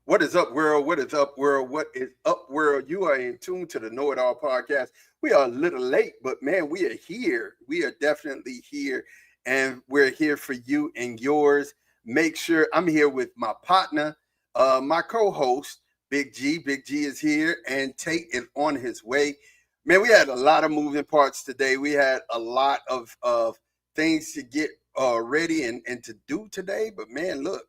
What is up, world? What is up, world? What is up, world? You are in tune to the Know It All podcast. We are a little late, but man, we are here. We are definitely here, and we're here for you and yours. Make sure I'm here with my partner, my co-host, Big G. Big G is here, and Tate is on his way. Man, we had a lot of moving parts today. We had a lot of things to get ready and to do today. But man, look,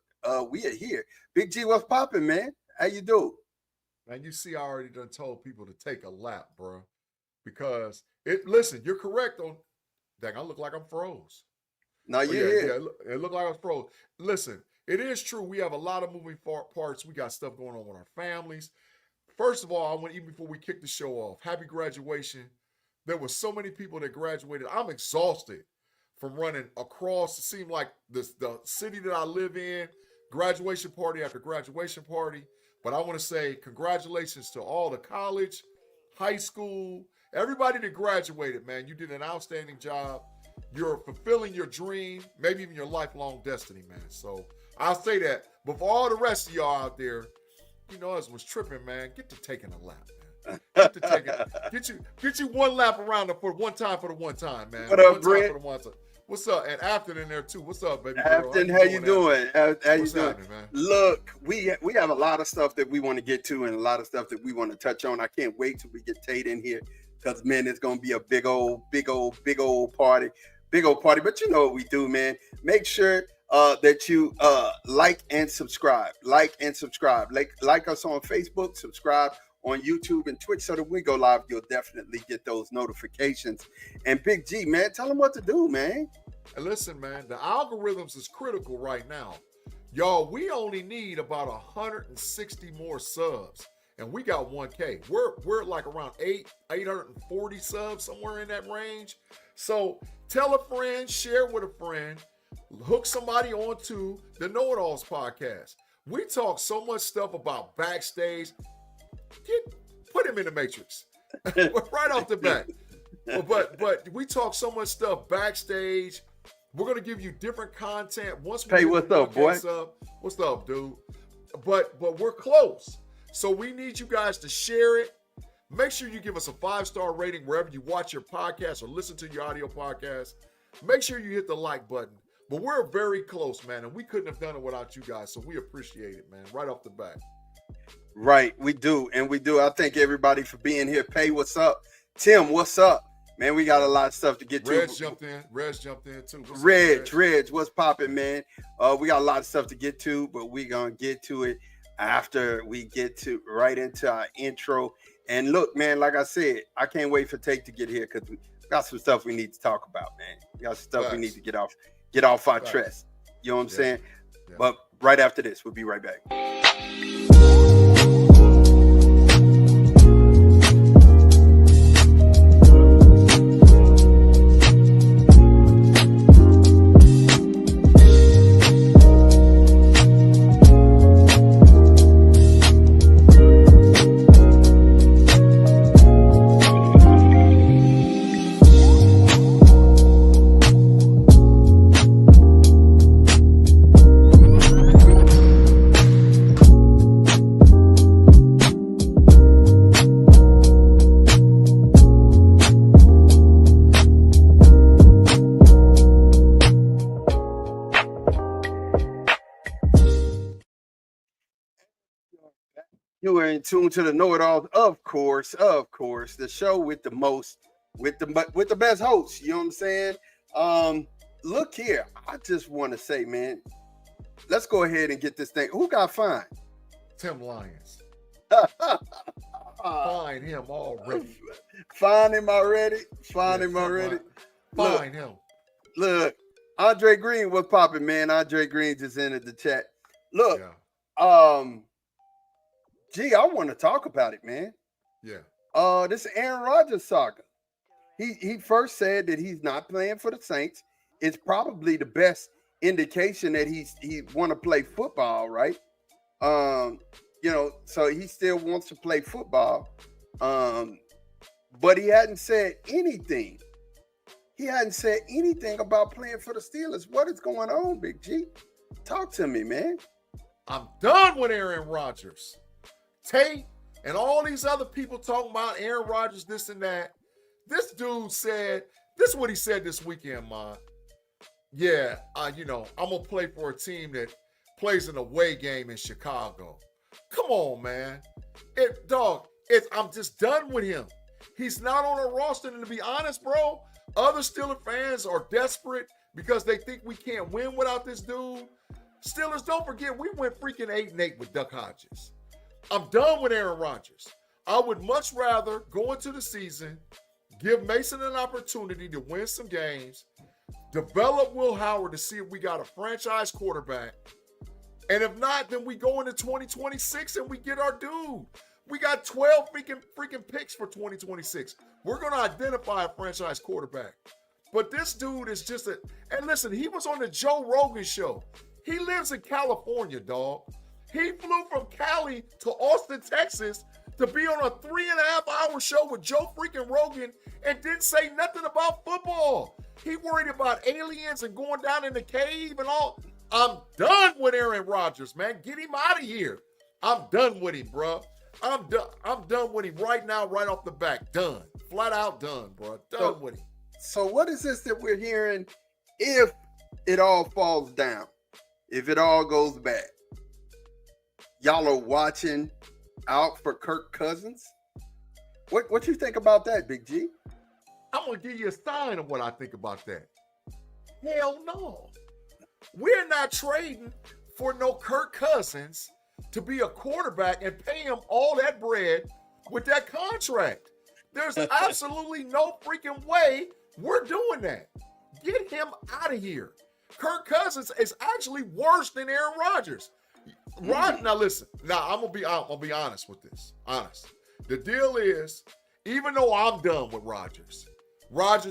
we are here. Big G, what's popping, man? How you do? Man, you see, I already done told people to take a lap, bro. Because listen, you're correct on. Dang, I look like I'm froze. No, Oh you're yeah, here. yeah, it looked like I was froze. Listen, it is true. We have a lot of moving parts. We got stuff going on with our families. First of all, I want even before we kick the show off, happy graduation. There were so many people that graduated. I'm exhausted from running across. It seemed like the city that I live in, graduation party after graduation party. But I want to say congratulations to all the college, high school, everybody that graduated, man. You did an outstanding job. You're fulfilling your dream, maybe even your lifelong destiny, man. So I'll say that. But for all the rest of y'all out there, you know, as was tripping, man, get to taking a lap, man. Get you one lap around for one time for the one time, man. What up, One time Brent? for the one time. What's up? And Afton in there too. What's up, baby girl? Afton, how you doing? How you What's doing? happening, man? Look, we have a lot of stuff that we want to get to and a lot of stuff that we want to touch on. I can't wait till we get Tate in here because, man, it's going to be a big old party. Big old party. But you know what we do, man. Make sure that you like and subscribe. Like us on Facebook, subscribe on YouTube and Twitch so that we go live. You'll definitely get those notifications. And Big G, man, tell them what to do, man. And listen, man, the algorithms is critical right now. Y'all, we only need about 160 more subs. And we got 1K. We're like around 840 subs, somewhere in that range. So tell a friend, share with a friend, hook somebody onto the KnoItAllZ podcast. We talk so much stuff about backstage. Put him in the matrix right off the bat. But we talk so much stuff backstage. We're gonna give you different content once we Hey, what's up, boy? What's up, dude? But we're close, so we need you guys to share it. Make sure you give us a 5-star rating wherever you watch your podcast or listen to your audio podcast. Make sure you hit the like button. But we're very close, man, and we couldn't have done it without you guys. So we appreciate it, man. Right off the bat. Right, we do. I thank everybody for being here. Pay, what's up? Tim, what's up? Man, we got a lot of stuff to get to. Reg jumped in too. Reg, what's popping, man? We got a lot of stuff to get to, but we're going to get to it after we get to right into our intro. And look, man, like I said, I can't wait for Tate to get here because we got some stuff we need to talk about, man. We got some stuff we need to get off our chest. You know what I'm saying? Yeah. But right after this, we'll be right back. You are in tune to the KnoItAllZ, of course, the show with the most, with the best hosts. You know what I'm saying? Look here, I just want to say, man, let's go ahead and get this thing. Who got fined? Tim Lyons. Fine him already. Fine him already. Fine him. Look, Andre Green was popping, man. Andre Green just entered the chat. Look, Gee, I want to talk about it, man. Yeah. This Aaron Rodgers saga. He first said that he's not playing for the Saints. It's probably the best indication that he want to play football, right? You know, so he still wants to play football. But he hadn't said anything. He hadn't said anything about playing for the Steelers. What is going on, Big G? Talk to me, man. I'm done with Aaron Rodgers. Tate and all these other people talking about Aaron Rodgers, this and that. This dude said, this is what he said this weekend, man. Yeah, I'm going to play for a team that plays an away game in Chicago. Come on, man. I'm just done with him. He's not on a roster, and to be honest, bro, other Steelers fans are desperate because they think we can't win without this dude. Steelers, don't forget, we went freaking 8-8 with Duck Hodges. I'm done with Aaron Rodgers. I would much rather go into the season, give Mason an opportunity to win some games, develop Will Howard to see if we got a franchise quarterback, and if not, then we go into 2026 and we get our dude. We got 12 freaking picks for 2026. We're going to identify a franchise quarterback. But this dude is just and listen, he was on the Joe Rogan show. He lives in California, dog. He flew from Cali to Austin, Texas to be on a 3.5-hour show with Joe freaking Rogan and didn't say nothing about football. He worried about aliens and going down in the cave and all. I'm done with Aaron Rodgers, man. Get him out of here. I'm done with him, bro. I'm done with him right now, right off the back. Done. Flat out done, bro. Done with him. So what is this that we're hearing if it all falls down? If it all goes bad? Y'all are watching out for Kirk Cousins? What you think about that, Big G? I'm going to give you a sign of what I think about that. Hell no. We're not trading for no Kirk Cousins to be a quarterback and pay him all that bread with that contract. There's absolutely no freaking way we're doing that. Get him out of here. Kirk Cousins is actually worse than Aaron Rodgers. Now listen. Now I'm gonna be honest with this. Honest. The deal is, even though I'm done with Rodgers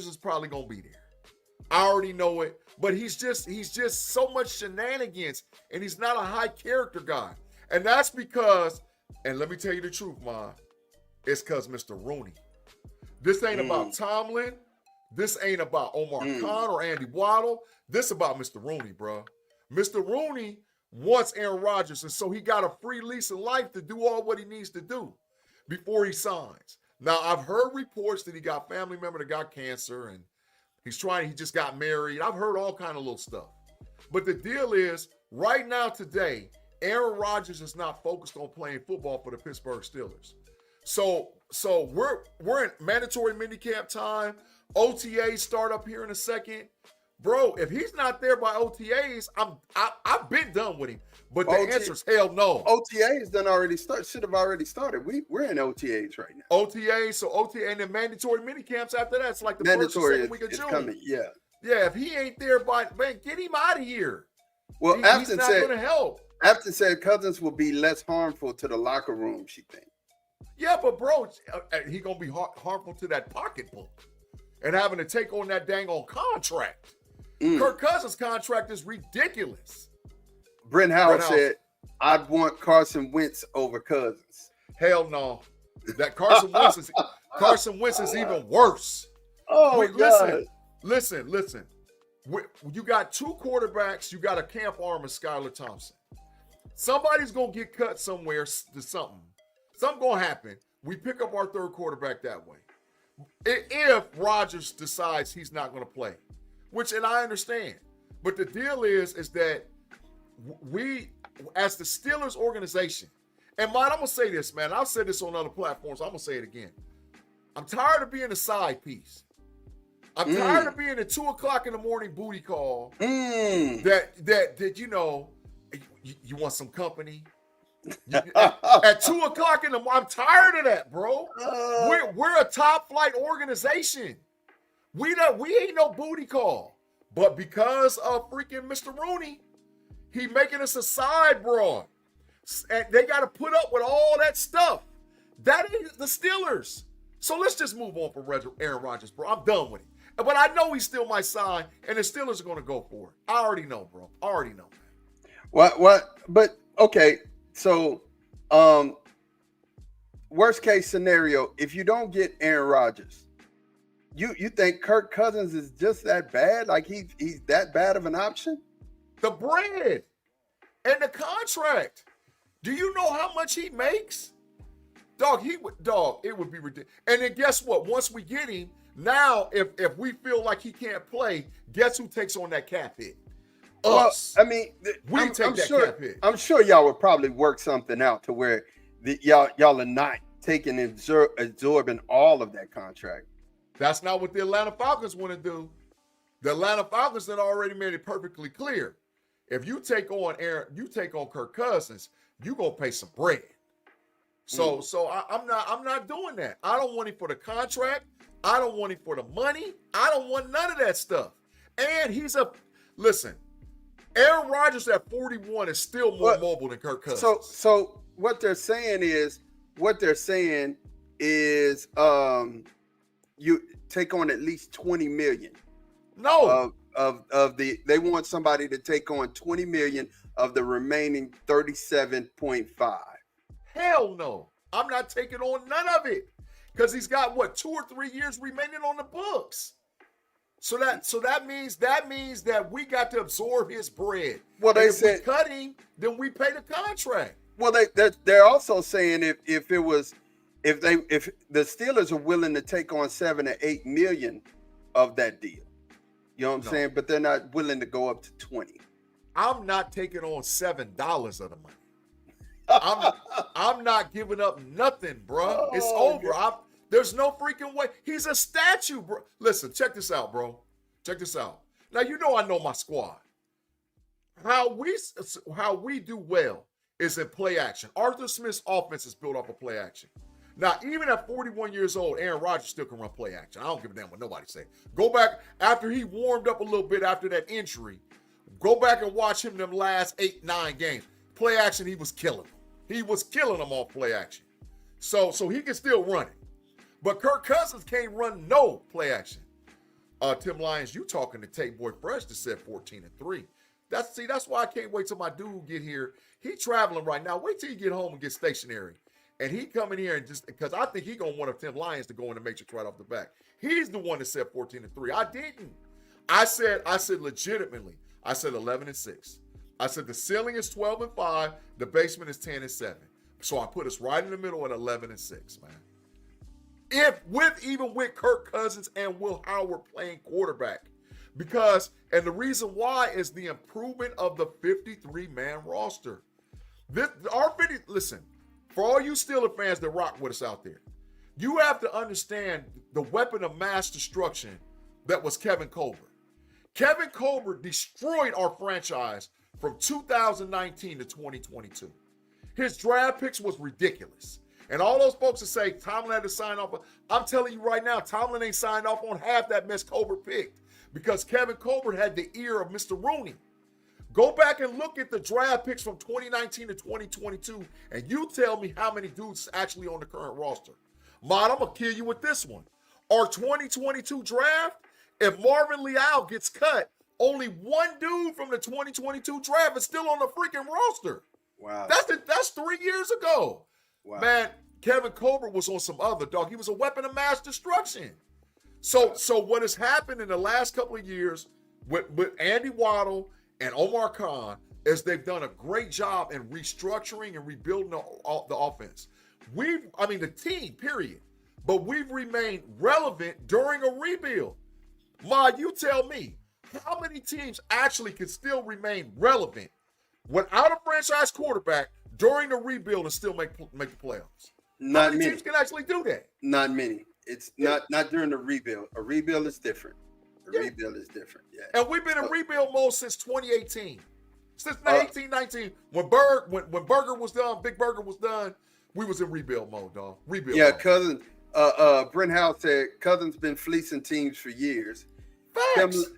is probably gonna be there. I already know it, but he's just so much shenanigans, and he's not a high character guy. And that's because, and let me tell you the truth, Ma, it's because Mr. Rooney. This ain't about Tomlin. This ain't about Omar Khan or Andy Waddle. This about Mr. Rooney, bro. Mr. Rooney wants Aaron Rodgers, and so he got a free lease of life to do all what he needs to do before he signs. Now, I've heard reports that he got a family member that got cancer, and he just got married. I've heard all kind of little stuff. But the deal is, right now today, Aaron Rodgers is not focused on playing football for the Pittsburgh Steelers. So we're in mandatory minicamp time. OTAs start up here in a second. Bro, if he's not there by OTAs, I've been done with him. But the answer is hell no. OTAs should have already started. We're in OTAs right now. OTA, and then mandatory minicamps after that. It's like the mandatory first week of June. Coming, yeah. Yeah, if he ain't there get him out of here. Well, he's not going to help. Afton said Cousins will be less harmful to the locker room, she thinks. Yeah, but bro, he going to be harmful to that pocketbook and having to take on that dang on contract. Kirk Cousins' contract is ridiculous. Brent Howard said, I'd want Carson Wentz over Cousins. Hell no. That Carson Wentz is even worse. Oh, God. Listen. You got two quarterbacks. You got a camp arm of Skylar Thompson. Somebody's going to get cut somewhere to something. Something going to happen. We pick up our third quarterback that way. If Rodgers decides he's not going to play, and I understand. But the deal is that we, as the Steelers organization, and I'm going to say this, man. I've said this on other platforms. I'm going to say it again. I'm tired of being a side piece. I'm tired of being a 2 o'clock in the morning booty call that you want some company. At 2 o'clock in the morning, I'm tired of that, bro. We're a top flight organization. We ain't no booty call. But because of freaking Mr. Rooney, he making us a side broad. And they got to put up with all that stuff. That ain't the Steelers. So let's just move on from Aaron Rodgers, bro. I'm done with it. But I know he's still my side, and the Steelers are going to go for it. I already know, bro. I already know. What? But, okay. So, worst case scenario, if you don't get Aaron Rodgers, you think Kirk Cousins is just that bad? Like he's that bad of an option? The bread. And the contract. Do you know how much he makes? Dog, it would be ridiculous. And then guess what? Once we get him, now if we feel like he can't play, guess who takes on that cap hit? Us. Well, I mean, we take that cap hit. I'm sure y'all would probably work something out to where y'all are not taking absorbing all of that contract. That's not what the Atlanta Falcons want to do. The Atlanta Falcons had already made it perfectly clear. If you take on Kirk Cousins, you gonna pay some bread. So I'm not doing that. I don't want him for the contract. I don't want him for the money. I don't want none of that stuff. And listen, Aaron Rodgers at 41 is still more mobile than Kirk Cousins. So what they're saying is you take on at least 20 million. No. They want somebody to take on 20 million of the remaining 37.5. Hell no. I'm not taking on none of it. Because he's got 2 or 3 years remaining on the books. So that means that we got to absorb his bread. Well, if we cut him, then we pay the contract. Well, they're also saying if the Steelers are willing to take on 7 or 8 million of that deal. You know what I'm saying? But they're not willing to go up to 20. I'm not taking on $7 of the money. I'm not giving up nothing, bro. It's over. There's no freaking way. He's a statue, bro. Listen, check this out, bro. Check this out. Now you know I know my squad. How we do well is in play action. Arthur Smith's offense is built off of play action. Now, even at 41 years old, Aaron Rodgers still can run play action. I don't give a damn what nobody say. Go back after he warmed up a little bit after that injury. Go back and watch him them last 8-9 games. Play action, he was killing them. He was killing them off play action. So he can still run it. But Kirk Cousins can't run no play action. Tim Lyons, you talking to Tate Boy Fresh that said 14-3. That's why I can't wait till my dude get here. He traveling right now. Wait till you get home and get stationary. And he come in here and just because I think he gonna want Tim Lyons to go in the matrix right off the back. He's the one that said 14-3. I didn't. I said legitimately. I said 11-6. I said the ceiling is 12-5. The basement is 10-7. So I put us right in the middle at 11-6, man. Even with Kirk Cousins and Will Howard playing quarterback, and the reason why is the improvement of the 53-man roster. Listen. For all you Steelers fans that rock with us out there, you have to understand the weapon of mass destruction that was Kevin Colbert. Kevin Colbert destroyed our franchise from 2019 to 2022. His draft picks was ridiculous. And all those folks that say Tomlin had to sign off, I'm telling you right now, Tomlin ain't signed off on half that mess Colbert picked because Kevin Colbert had the ear of Mr. Rooney. Go back and look at the draft picks from 2019 to 2022, and you tell me how many dudes is actually on the current roster. Mod, I'm going to kill you with this one. Our 2022 draft, if Marvin Leal gets cut, only one dude from the 2022 draft is still on the freaking roster. Wow. That's 3 years ago. Wow. Man, Kevin Colbert was on some other, dog. He was a weapon of mass destruction. So what has happened in the last couple of years with Andy Waddle and Omar Khan is they've done a great job in restructuring and rebuilding the offense. The team, period. But we've remained relevant during a rebuild. Ma, you tell me, how many teams actually can still remain relevant without a franchise quarterback during the rebuild and still make the playoffs? Not how many many teams can actually do that? Not many. It's not during the rebuild. A rebuild is different. Rebuild is different. Yeah. And we've been in rebuild mode since 2018. Since 18-19, when Burger was done, Big Burger was done, we was in rebuild mode, dog. Rebuild mode. Cousins. Brent House said Cousins been fleecing teams for years.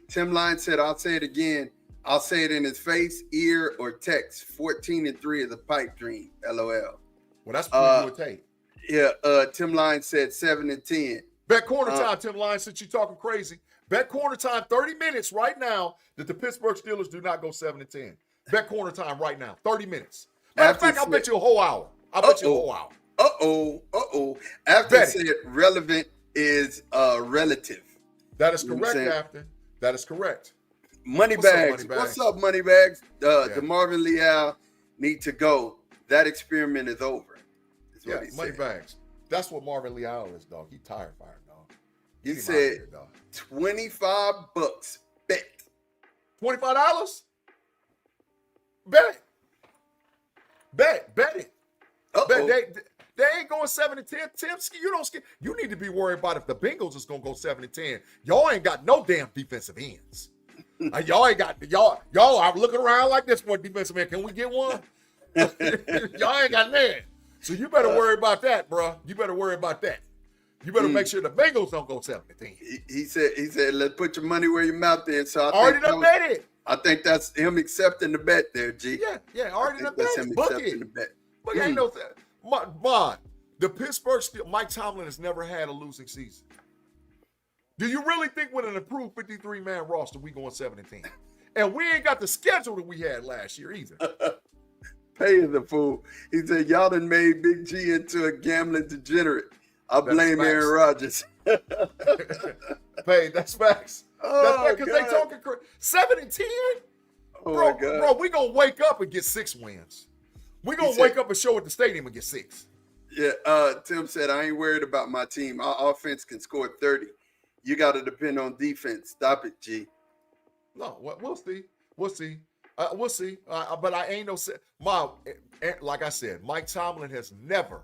Tim Lyons said, I'll say it again. I'll say it in his face, ear, or text. 14-3 is a pipe dream. LOL. Well, that's pretty good tape. Yeah. Tim Lyons said 7-10. Bet corner time, Tim Lyons, since you're talking crazy. Bet corner time, 30 minutes right now that the Pittsburgh Steelers do not go 7-10. Bet corner time right now, 30 minutes. Matter of fact, I'll bet you a whole hour. After said relevant is relative. That is correct, Captain. That is correct. Moneybags. What's up, Moneybags? The Marvin Leal need to go. That experiment is over. That's what he said. Moneybags. That's what Marvin Leal is, dog. He tired fired, dog. He said here, dog. $25 bet. $25? Bet it. Bet it. They ain't going 7-10. Tim, you need to be worried about if the Bengals is gonna go 7-10. Y'all ain't got no damn defensive ends. Y'all are looking around like this for a defensive end. Can we get one? Y'all ain't got none. So you better worry about that, bro. You better worry about that. You better make sure the Bengals don't go 7-10. He said, let's put your money where your mouth is. So bet it. I think that's him accepting the bet there, G. Yeah, already done bet it. Book it. But ain't no thing. The Pittsburgh Steelers, Mike Tomlin has never had a losing season. Do you really think with an improved 53-man roster, we going 7-10? And we ain't got the schedule that we had last year either. Paying the fool. He said, y'all done made Big G into a gambling degenerate. I blame Aaron Rodgers. Hey, that's facts. That's because they talking 7-10? Oh, my God. Bro, we going to wake up and get 6 wins. We're going to wake up and show at the stadium and get 6. Yeah, Tim said, I ain't worried about my team. Our offense can score 30. You got to depend on defense. Stop it, G. No, we'll see. We'll see. But I ain't like I said, Mike Tomlin has never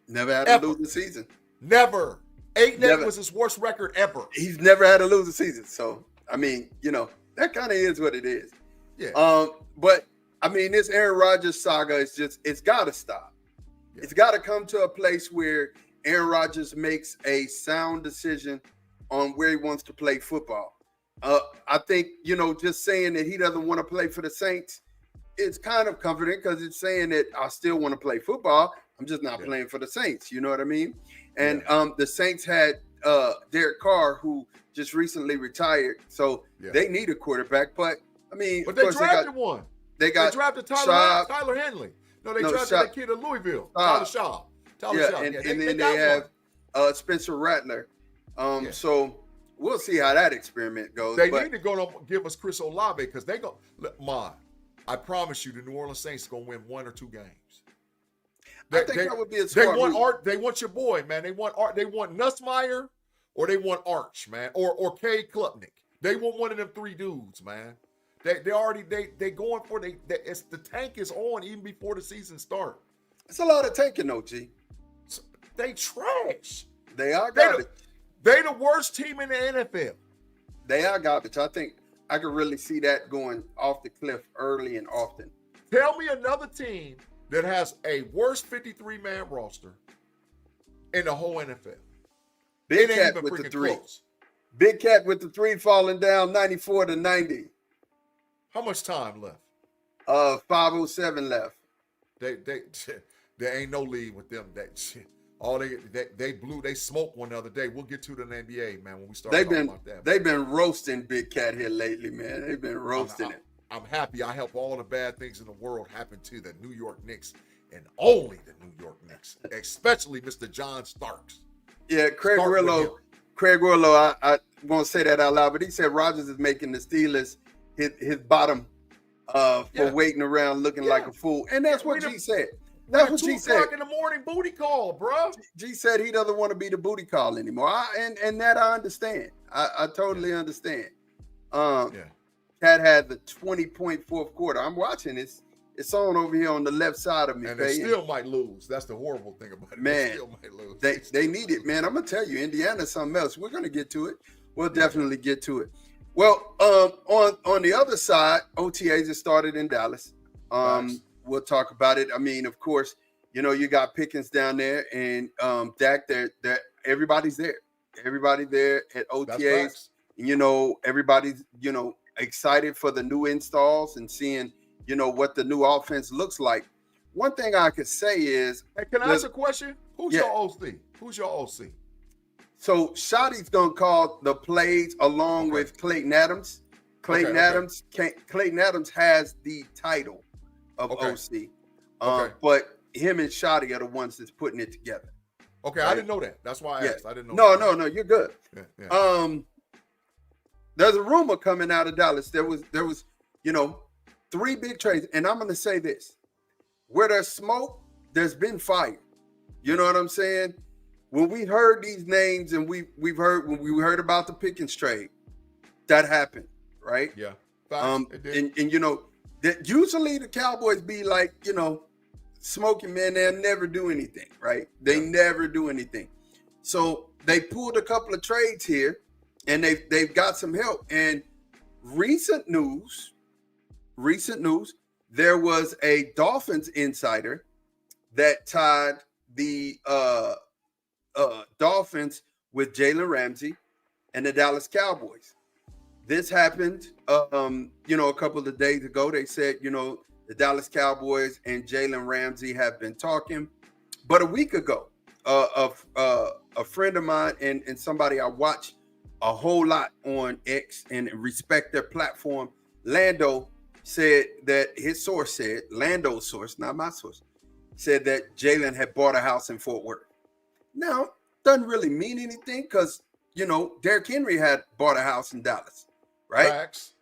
had a losing season. Never. 8-8 was his worst record ever. He's never had a losing season. So, I mean, that kind of is what it is. Yeah. But, I mean, this Aaron Rodgers saga is it's got to stop. Yeah. It's got to come to a place where Aaron Rodgers makes a sound decision on where he wants to play football. I think, just saying that he doesn't want to play for the Saints, it's kind of comforting because it's saying that I still want to play football. I'm just not playing for the Saints. You know what I mean? And the Saints had Derek Carr, who just recently retired. So they need a quarterback. But, I mean, but they drafted one. They drafted Tyler Henley. No, they drafted that kid in Louisville, Tyler Shaw. And then they have Spencer Rattler. So we'll see how that experiment goes. They need to go give us Chris Olave because they go. I promise you, the New Orleans Saints are gonna win 1 or 2 games. I think that would be a smart move. They want your boy, man. They want Nussmeier, or they want Arch, man, or Kay Klubnik. They want one of them 3 dudes, man. They going for it's the tank is on even before the season start. It's a lot of tanking though, G. They trash. They are garbage. They the worst team in the NFL. They are garbage. I think I could really see that going off the cliff early and often. Tell me another team that has a worse 53-man roster in the whole NFL. Big Cat with the 3. Close. Big Cat with the 3 falling down 94-90. How much time left? 5:07 left. There ain't no lead with them. They smoked one the other day. We'll get to it in the NBA, man, when we start talking about that. They've been roasting Big Cat here lately, man. They've been roasting it. I'm happy. I help all the bad things in the world happen to the New York Knicks and only the New York Knicks, especially Mr. John Starks. Yeah, Craig Willow, I won't say that out loud, but he said Rodgers is making the Steelers his bottom for waiting around looking like a fool. And that's what G said. That's what G said. 2 o'clock in the morning booty call, bro. G said he doesn't want to be the booty call anymore. And that I understand. I totally understand. Cat had the 20-point fourth quarter. I'm watching this. It's on over here on the left side of me. And they still might lose. That's the horrible thing about it. Man, they still might lose. They need it, man. I'm going to tell you, Indiana's something else. We're going to get to it. We'll definitely get to it. Well, on the other side, OTAs have started in Dallas. We'll talk about it. I mean, of course, you got Pickens down there and Dak. Everybody's there. Everybody there at OTAs. Everybody's excited for the new installs and seeing what the new offense looks like. One thing I could say is, hey, can I ask a question? Who's your OC? Who's your OC? So Shotty's gonna call the plays along with Clayton Adams. Clayton Adams has the title of OC. But him and Shotty are the ones that's putting it together. Okay, right? I didn't know that. That's why I asked. I didn't know. No, you're good. there's a rumor coming out of Dallas. There was, you know, 3 big trades. And I'm going to say this. Where there's smoke, there's been fire. You know what I'm saying? When we heard these names and when we heard about the Pickens trade, that happened, right? Yeah. And you know, that usually the Cowboys be like, you know, smoking, man, they'll never do anything, right? They never do anything. So they pulled a couple of trades here and they've got some help. And recent news, there was a Dolphins insider that tied the Dolphins with Jalen Ramsey and the Dallas Cowboys. This happened, you know, a couple of days ago. They said, you know, the Dallas Cowboys and Jalen Ramsey have been talking. But a week ago, a friend of mine and somebody I watch a whole lot on X and respect their platform, Lando, said that his source said, Lando's source, not my source, said that Jalen had bought a house in Fort Worth. Now, doesn't really mean anything because, you know, Derrick Henry had bought a house in Dallas, right? Facts.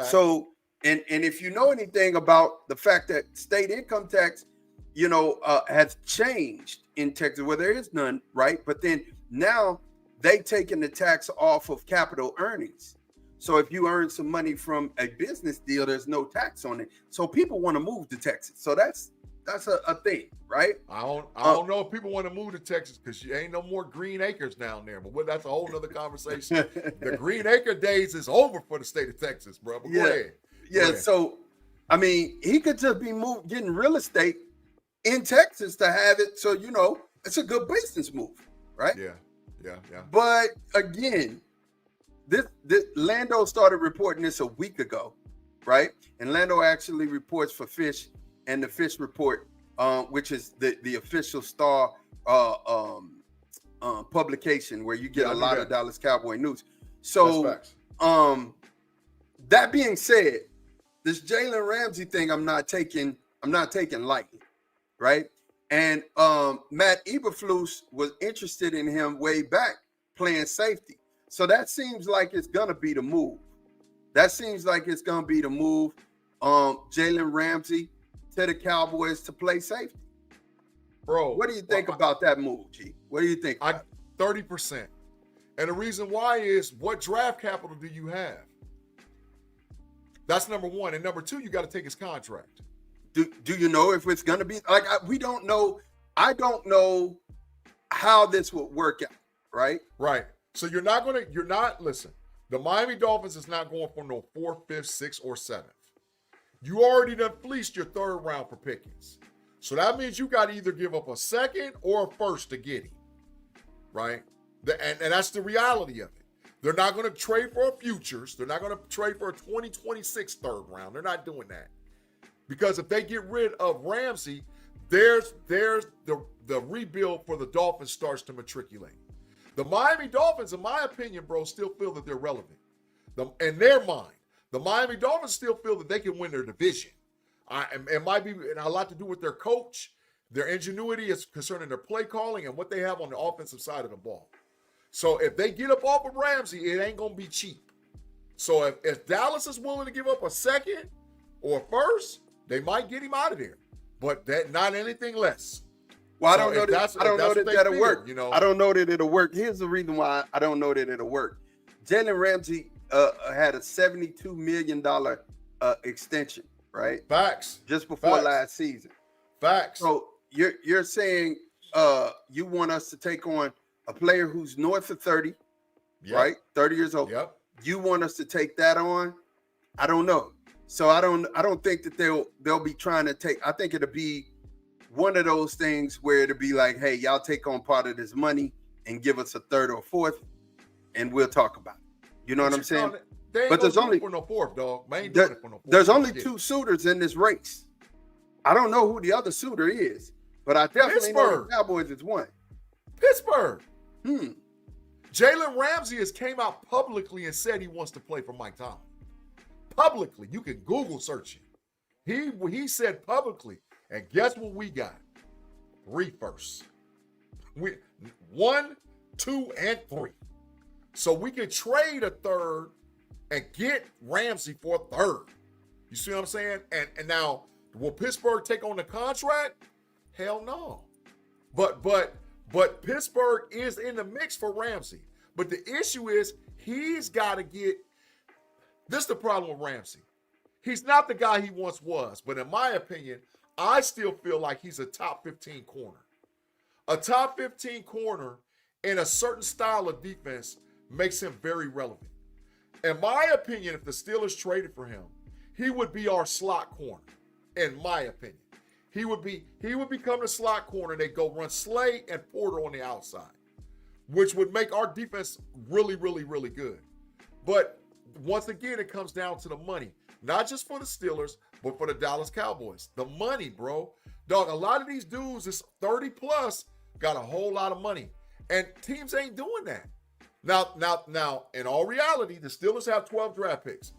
So, and if you know anything about the fact that state income tax, you know, has changed in Texas, where there is none, right? But then now they taking the tax off of capital earnings. So if you earn some money from a business deal, there's no tax on it. So people want to move to Texas. So that's a thing, right? I don't know if people want to move to Texas because you ain't no more green acres down there. But that's a whole nother conversation. The green acre days is over for the state of Texas, bro. But go ahead. Yeah. So, I mean, he could just be getting real estate in Texas to have it. So, you know, it's a good business move, right? Yeah. But again, this Lando started reporting this a week ago, right? And Lando actually reports for Fish and the Fish Report, which is the official Star publication where you get a lot of Dallas Cowboy news. So, that being said, this Jalen Ramsey thing, I'm not taking lightly, right? And Matt Eberflus was interested in him way back playing safety. So that seems like it's gonna be the move. Jalen Ramsey to the Cowboys to play safety. Bro, what do you think about that move, G? What do you think? 30%. And the reason why is, what draft capital do you have? That's number one. And number two, you got to take his contract. Do you know if it's going to be like, we don't know. I don't know how this would work out, right? Right. So listen, the Miami Dolphins is not going for no 4th, 5th, 6th, or 7th. You already done fleeced your 3rd round for Pickens. So that means you got to either give up a 2nd or a 1st to get him, right? And that's the reality of it. They're not going to trade for futures. They're not going to trade for a 2026 3rd round. They're not doing that. Because if they get rid of Ramsey, there's the rebuild for the Dolphins starts to matriculate. The Miami Dolphins, in my opinion, bro, still feel that they're relevant. In their mind, the Miami Dolphins still feel that they can win their division. It might be a lot to do with their coach, their ingenuity is concerning their play calling and what they have on the offensive side of the ball. So if they get up off of Ramsey, it ain't going to be cheap. So if Dallas is willing to give up a 2nd or a 1st, they might get him out of there. But not anything less. Well, I don't know that that'll work. You know, I don't know that it'll work. Here's the reason why I don't know that it'll work. Jalen Ramsey had a $72 million extension, right? Facts. Just before last season. Facts. So you're saying you want us to take on a player who's north of 30, right? 30 years old. Yep. You want us to take that on? I don't know. So I don't think that they'll be trying to take. I think it'll be one of those things where it'll be like, hey, y'all take on part of this money and give us a 3rd or 4th, and we'll talk about it. You know what I'm saying? But there's only for no 4th, dog. Man, ain't doing it for no 4th. There's only 2 suitors in this race. I don't know who the other suitor is, but I definitely know the Cowboys is one. Pittsburgh. Jalen Ramsey has came out publicly and said he wants to play for Mike Tomlin. Publicly. You can Google search it. He said publicly, and guess what we got? 3 firsts. 1, 2, and 3. So we can trade a 3rd and get Ramsey for a third. You see what I'm saying? And now, will Pittsburgh take on the contract? Hell no. But Pittsburgh is in the mix for Ramsey. But the issue is he's got to get. This is the problem with Ramsey. He's not the guy he once was. But in my opinion, I still feel like he's a top 15 corner. A top 15 corner in a certain style of defense makes him very relevant. In my opinion, if the Steelers traded for him, he would be our slot corner. In my opinion, he would become the slot corner. They go run Slay and Porter on the outside, which would make our defense really, really, really good. But once again, it comes down to the money, not just for the Steelers, but for the Dallas Cowboys. The money, bro. Dog, a lot of these dudes is 30 plus, got a whole lot of money, and teams ain't doing that. Now, in all reality, the Steelers have 12 draft picks.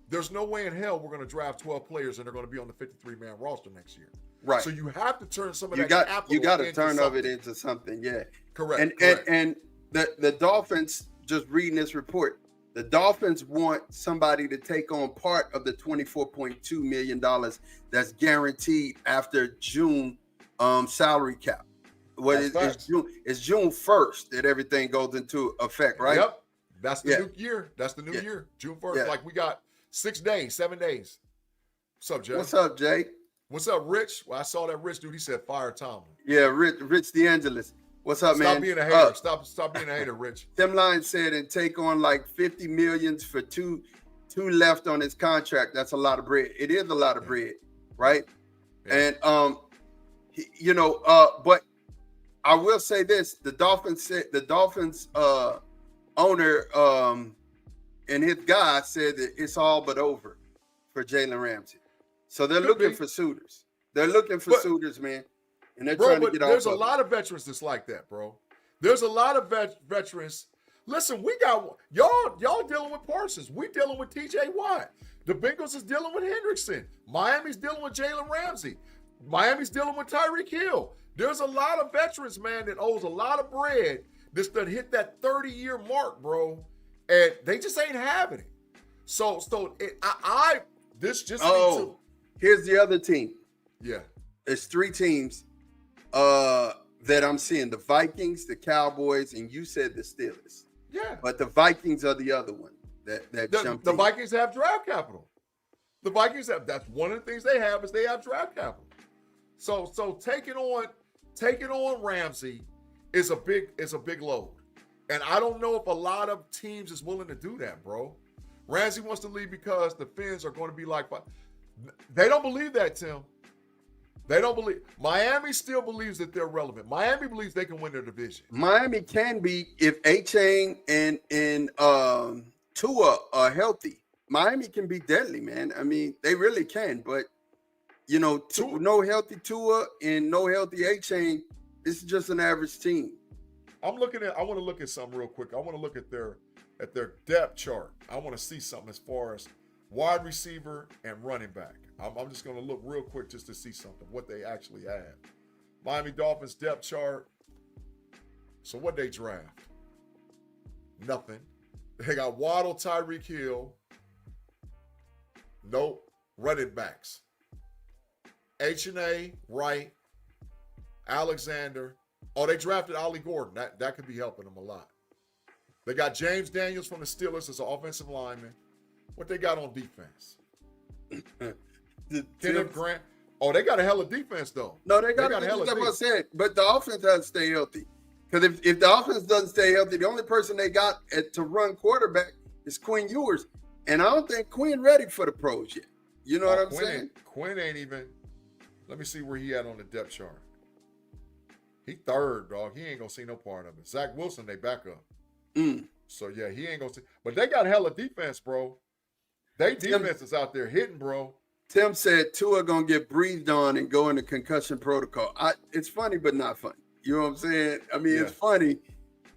There's no way in hell we're going to draft 12 players and they're going to be on the 53-man roster next year. Right. So you have to turn some of that capital you got to into turn something. of it into something. Yeah. Correct. And the Dolphins, just reading this report, the Dolphins want somebody to take on part of the $24.2 million that's guaranteed after June salary cap. It's June 1st that everything goes into effect, right? Yep. That's the new year. That's the new year. June 1st. Yeah. Like we got 7 days. What's up, Jay? What's up, Jay? What's up, Rich? Well, I saw that Rich dude. He said fire Tomlin. Yeah, Rich DeAngelis. What's up, man? Stop being a hater. Stop being a hater, Rich. Tim Lyons said, and take on like 50 millions for two left on his contract. That's a lot of bread. It is a lot of bread, right? Yeah. And but I will say this: the Dolphins owner and his guy said that it's all but over for Jalen Ramsey. So they're looking for suitors. They're looking for suitors, man. And they're trying to get off. There's a lot of veterans that's like that, bro. There's a lot of veterans. Listen, we got y'all dealing with Parsons. We dealing with TJ Watt. The Bengals is dealing with Hendrickson. Miami's dealing with Jalen Ramsey. Miami's dealing with Tyreek Hill. There's a lot of veterans, man, that owes a lot of bread that hit that 30-year mark, bro, and they just ain't having it. So this just here's the other team. Yeah, it's 3 teams that I'm seeing: the Vikings, the Cowboys, and you said the Steelers. Yeah, but the Vikings are the other one the Vikings have draft capital. The Vikings that's one of the things they have is they have draft capital. So taking on Ramsey is a big load. And I don't know if a lot of teams is willing to do that, bro. Ramsey wants to leave because the Fins are going to be like, they don't believe that, Tim. They don't believe. Miami still believes that they're relevant. Miami believes they can win their division. Miami can be if A-Chain and Tua are healthy. Miami can be deadly, man. I mean, they really can. But, no healthy Tua and no healthy A-Chain, this is just an average team. I want to look at something real quick. I want to look at their depth chart. I want to see something as far as wide receiver and running back. I'm just going to look real quick just to see something, what they actually have. Miami Dolphins depth chart. So what they draft? Nothing. They got Waddle, Tyreek Hill. Nope. Running backs. H&A, Wright, Alexander. Oh, they drafted Ollie Gordon. That could be helping them a lot. They got James Daniels from the Steelers as an offensive lineman. What they got on defense? Kenneth Grant. Oh, they got a hell of defense, though. No, they got a hell of defense. But the offense has to stay healthy. Because if the offense doesn't stay healthy, the only person they got to run quarterback is Quinn Ewers. And I don't think Quinn ready for the pros yet. You know what I'm saying? Quinn ain't even. Let me see where he at on the depth chart. He third, dog. He ain't going to see no part of it. Zach Wilson, they back up. So, yeah, he ain't going to see. But they got hella defense, bro. They defense is out there hitting, bro. Tim said Tua going to get breathed on and go into concussion protocol. It's funny, but not funny. You know what I'm saying? I mean, It's funny.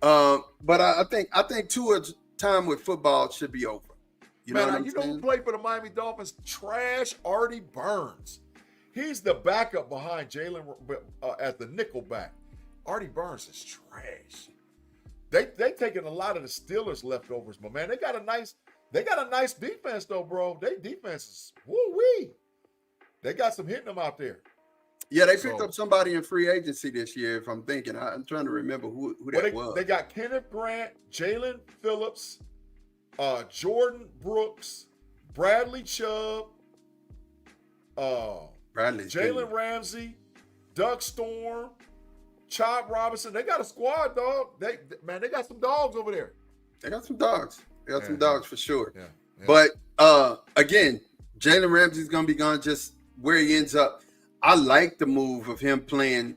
But I think Tua's time with football should be over. You know who played for the Miami Dolphins? Trash Artie Burns. He's the backup behind Jalen at the nickel back. Artie Burns is trash. They taking a lot of the Steelers leftovers, but man, they got a nice They got a nice defense though, bro. They defense is woo-wee. They got some hitting them out there. Yeah, they picked up somebody in free agency this year, if I'm thinking. I'm trying to remember who that was. They got Kenneth Grant, Jalen Phillips, Jordan Brooks, Bradley Chubb, Jalen Ramsey, Doug Storm, Chad Robinson. They got a squad, dog. They got some dogs over there. They got some dogs. They got some dogs for sure. Yeah. But again, Jalen Ramsey's gonna be gone just where he ends up. I like the move of him playing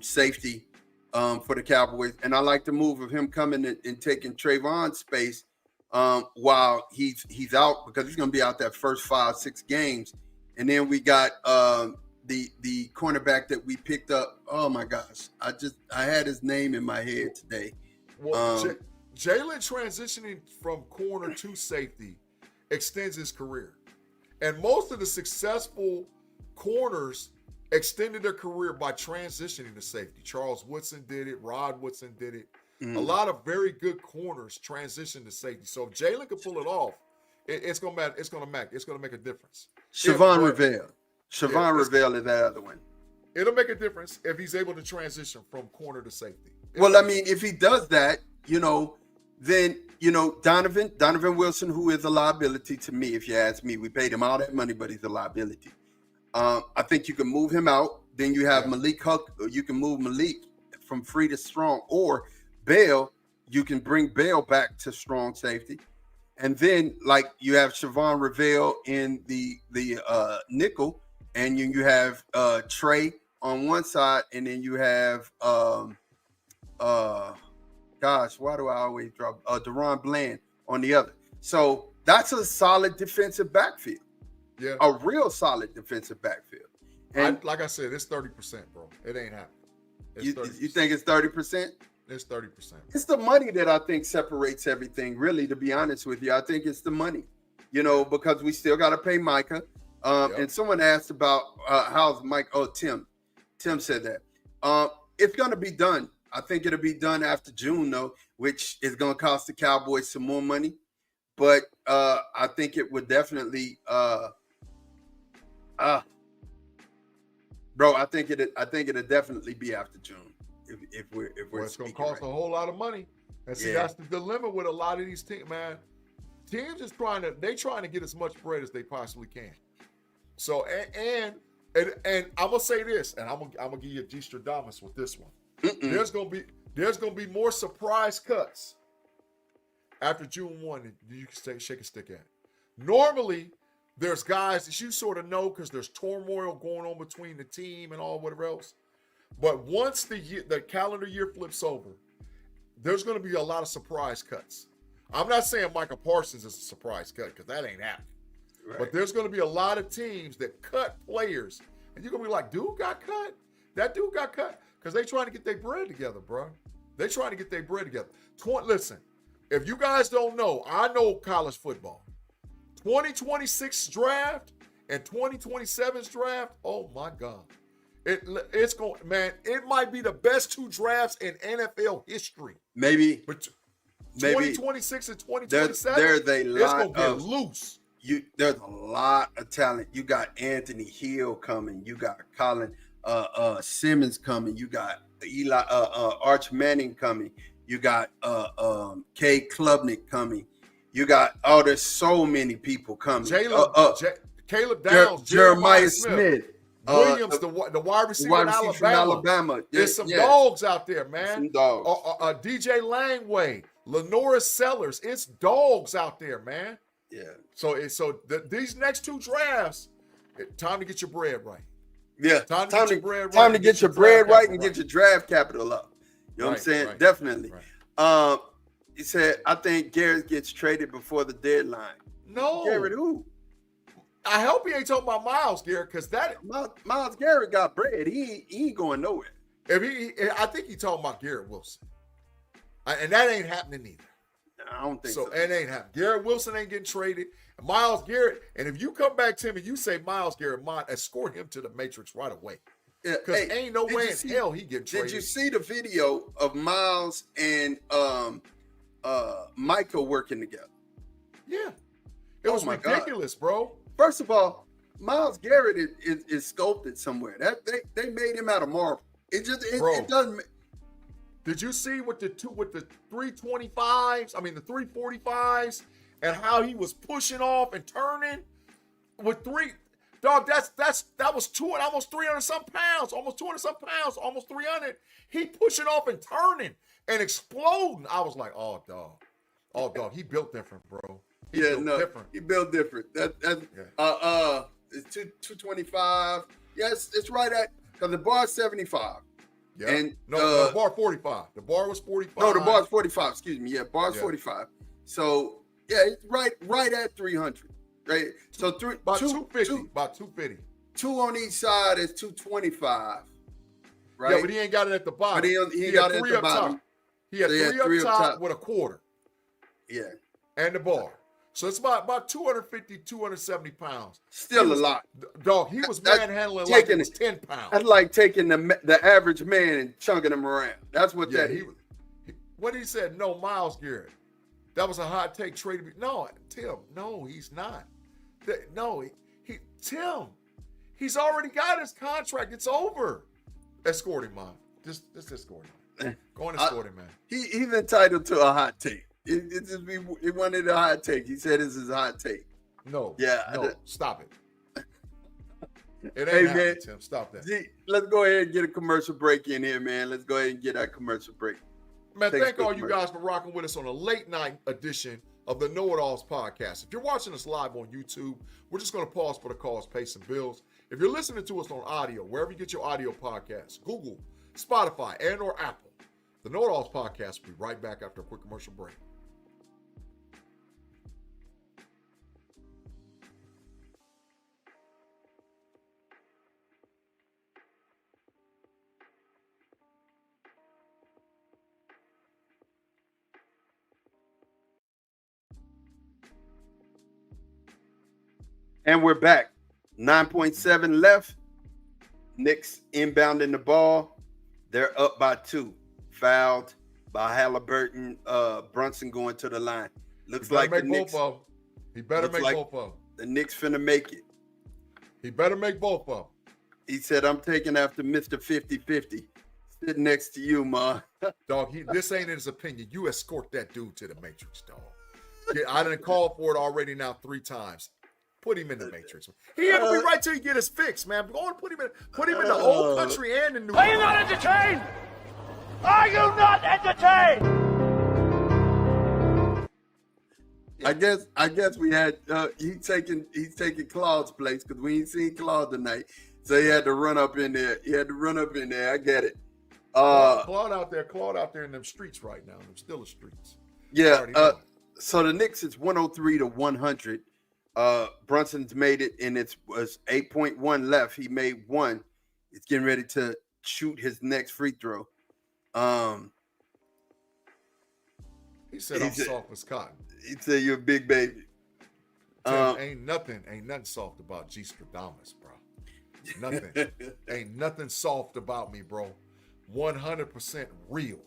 safety for the Cowboys, and I like the move of him coming and taking Trayvon's space while he's out, because he's going to be out that first 5-6 games. And then we got the cornerback that we picked up. Oh my gosh, I had his name in my head today. Well, Jalen transitioning from corner to safety extends his career, and most of the successful corners extended their career by transitioning to safety. Charles Woodson did it. Rod Woodson did it. A lot of very good corners transition to safety. So if Jalen can pull it off, it's gonna matter. It's gonna make a difference. Siobhan Revelle is that other one. It'll make a difference if he's able to transition from corner to safety. Well, I mean, if he does that, then Donovan Wilson, who is a liability to me, if you ask me. We paid him all that money, but he's a liability. I think you can move him out. Then you have Malik Huck. You can move Malik from free to strong, or Bell. You can bring Bell back to strong safety, and then like you have Siobhan Revelle in the nickel, and you have Trey on one side, and then you have gosh, why do I always drop Deron Bland on the other? So that's a solid defensive backfield. Yeah, a real solid defensive backfield. And like I said, it's 30%, bro. It ain't happening. You think it's 30%? It's 30%. It's the money that I think separates everything, really, to be honest with you. I think it's the money, because we still got to pay Micah. And someone asked about how's Mike. Oh, Tim said that. It's going to be done. I think it'll be done after June, though, which is going to cost the Cowboys some more money. But I think it would definitely bro, I think it'll definitely be after June. If we're it's gonna cost a whole lot of money. And see, that's the dilemma with a lot of these teams, man. Teams is trying to get as much bread as they possibly can. So and I'm gonna say this, and I'm gonna give you a G-Stradamus with this one. There's gonna be more surprise cuts after June 1 than you can shake a stick at. Normally, there's guys that you sort of know because there's turmoil going on between the team and all whatever else. But once the calendar year flips over, there's going to be a lot of surprise cuts. I'm not saying Micah Parsons is a surprise cut because that ain't happening. Right. But there's going to be a lot of teams that cut players. And you're going to be like, dude got cut? That dude got cut? Because they trying to get their bread together, bro. They trying to get their bread together. Listen, if you guys don't know, I know college football. 2026 draft and 2027's draft, oh my God. It's going, man, it might be the best two drafts in NFL history. Maybe. But 2026 and 2027, there's a lot it's going to get loose. There's a lot of talent. You got Anthony Hill coming. You got Colin Simmons coming. You got Arch Manning coming. You got Kay Klubnik coming. You got there's so many people coming. Caleb Downs, Jeremiah Smith. Williams, the wide receiver in Alabama. There's some dogs out there, man. Some dogs. DJ Langway, Lenora Sellers. It's dogs out there, man. Yeah. So these next two drafts, time to get your bread right. Yeah. Time to get your bread right. Time to get your bread right and get your draft capital up. You know what I'm saying? Right, definitely. Right. He said, I think Garrett gets traded before the deadline. No. Garrett who? I hope he ain't talking about Myles Garrett, because that Myles Garrett got bread. He ain't going nowhere. I think he talking about Garrett Wilson. And that ain't happening either. I don't think so. So it ain't happening. Garrett Wilson ain't getting traded. Myles Garrett, and if you come back to him and you say Myles Garrett, escort him to the Matrix right away. Because ain't no way in hell he get traded. Did you see the video of Myles and Michael working together? Yeah. It was ridiculous, bro. First of all, Myles Garrett is sculpted somewhere. That they made him out of marble. It doesn't. Did you see with the 325s? I mean the 345s, and how he was pushing off and turning with three. Dog, that was almost 300 some pounds, almost 200 some pounds, almost 300. He pushing off and turning and exploding. I was like, oh dog, he built different, bro. He built different. He built different. It's 225. Yes, it's right at because the bar's 75. Yeah. And the bar 45. The bar was 45. No, the bar's 45. Excuse me. Yeah, bar's 45. So yeah, it's right at 300. Right. So about 250. About 250. Two on each side is 225. Right. Yeah, but he ain't got it at the bottom. But he got it at the bottom. Top. He had three up top with a quarter. Yeah. And the bar. So it's about 250, 270 pounds. Still a lot. Dog, he was manhandling like it was 10 pounds. That's like taking the average man and chunking him around. That's what that is. What he said, no, Myles Garrett. That was a hot take trade. No, Tim, no, he's not. Tim, he's already got his contract. It's over. Escort him, man. Just escort him. Go and escort him, man. He's entitled to a hot take. He wanted a hot take. He said this is a hot take. No. Yeah. No. Stop it. It ain't happening, Tim. Stop that. Let's go ahead and get a commercial break in here, man. Let's go ahead and get that commercial break. Man, thank all you guys for rocking with us on a late night edition of the KnoItAllZ podcast. If you're watching us live on YouTube, we're just going to pause for the calls, pay some bills. If you're listening to us on audio, wherever you get your audio podcasts, Google, Spotify, and or Apple, the KnoItAllZ podcast will be right back after a quick commercial break. And we're back. 9.7 left. Knicks inbounding the ball. They're up by 2. Fouled by Halliburton. Brunson going to the line. Looks like the Knicks. He better make both of them. The Knicks finna make it. He better make both of them. He said, I'm taking after Mr. 50-50. Sitting next to you, ma. Dog, this ain't his opinion. You escort that dude to the Matrix, dog. I didn't call for it already now 3 times. Put him in the Matrix. He had to be right till he get his fix, man. Go and put him in the old country and the new. Are you not entertained? Are you not entertained? I guess we had he's taking Claude's place because we ain't seen Claude tonight. So he had to run up in there. I get it. Claude out there in them streets right now. Them still the streets. Yeah. So the Knicks is 103-100. Brunson's made it, and it was 8.1 left. He made 1. He's getting ready to shoot his next free throw. He said I'm soft as cotton. He said you're a big baby. Ain't nothing soft about G. Stradamus, bro. Nothing. Ain't nothing soft about me, bro. 100% real.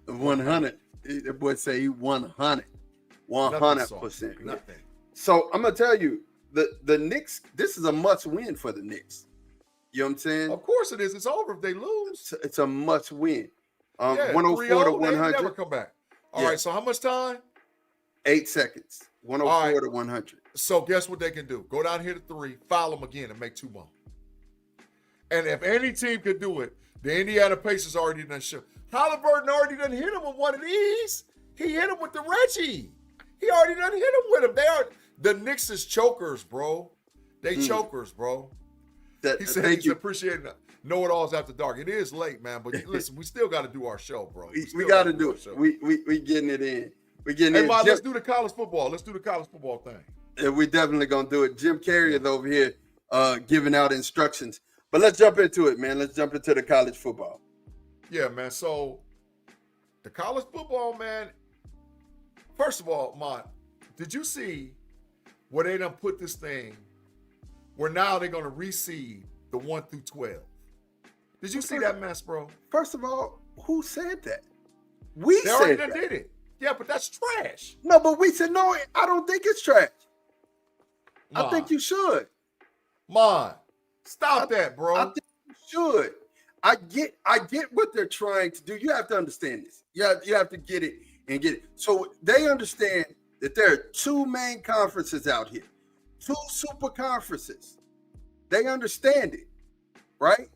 100. That boy say he 100. 100%. Nothing. So I'm gonna tell you, the Knicks. This is a must win for the Knicks. You know what I'm saying? Of course it is. It's over if they lose. It's a must win. 104-100. Never come back. All right. So how much time? 8 seconds. 104-100. So guess what they can do? Go down here to 3, foul them again, and make 2 more. And if any team could do it, the Indiana Pacers already done show. Halliburton already done hit him with one of these. He hit him with the Reggie. He already done hit him with him. The Knicks is chokers, bro. They chokers, bro. He said he's appreciating KnoItAllZ After Dark. It is late, man, but listen, we still got to do our show, bro. We got to do it. We getting it in. We getting in. Let's do the college football. Let's do the college football thing. Yeah, we definitely gonna do it. Jim Carrey is over here giving out instructions. But let's jump into it, man. Let's jump into the college football. Yeah, man. So the college football, man. First of all, Mont, did you see where they done put this thing where now they're going to reseed the 1 through 12? Did you see that mess, bro? First of all, who said that? They already did it. Yeah, but that's trash. No, but we said, no, I don't think it's trash. I think you should. Stop that, bro. I think you should. I get what they're trying to do. You have to understand this. You have to get it and get it. So they understand that there are two main conferences out here, two super conferences. They understand it, right?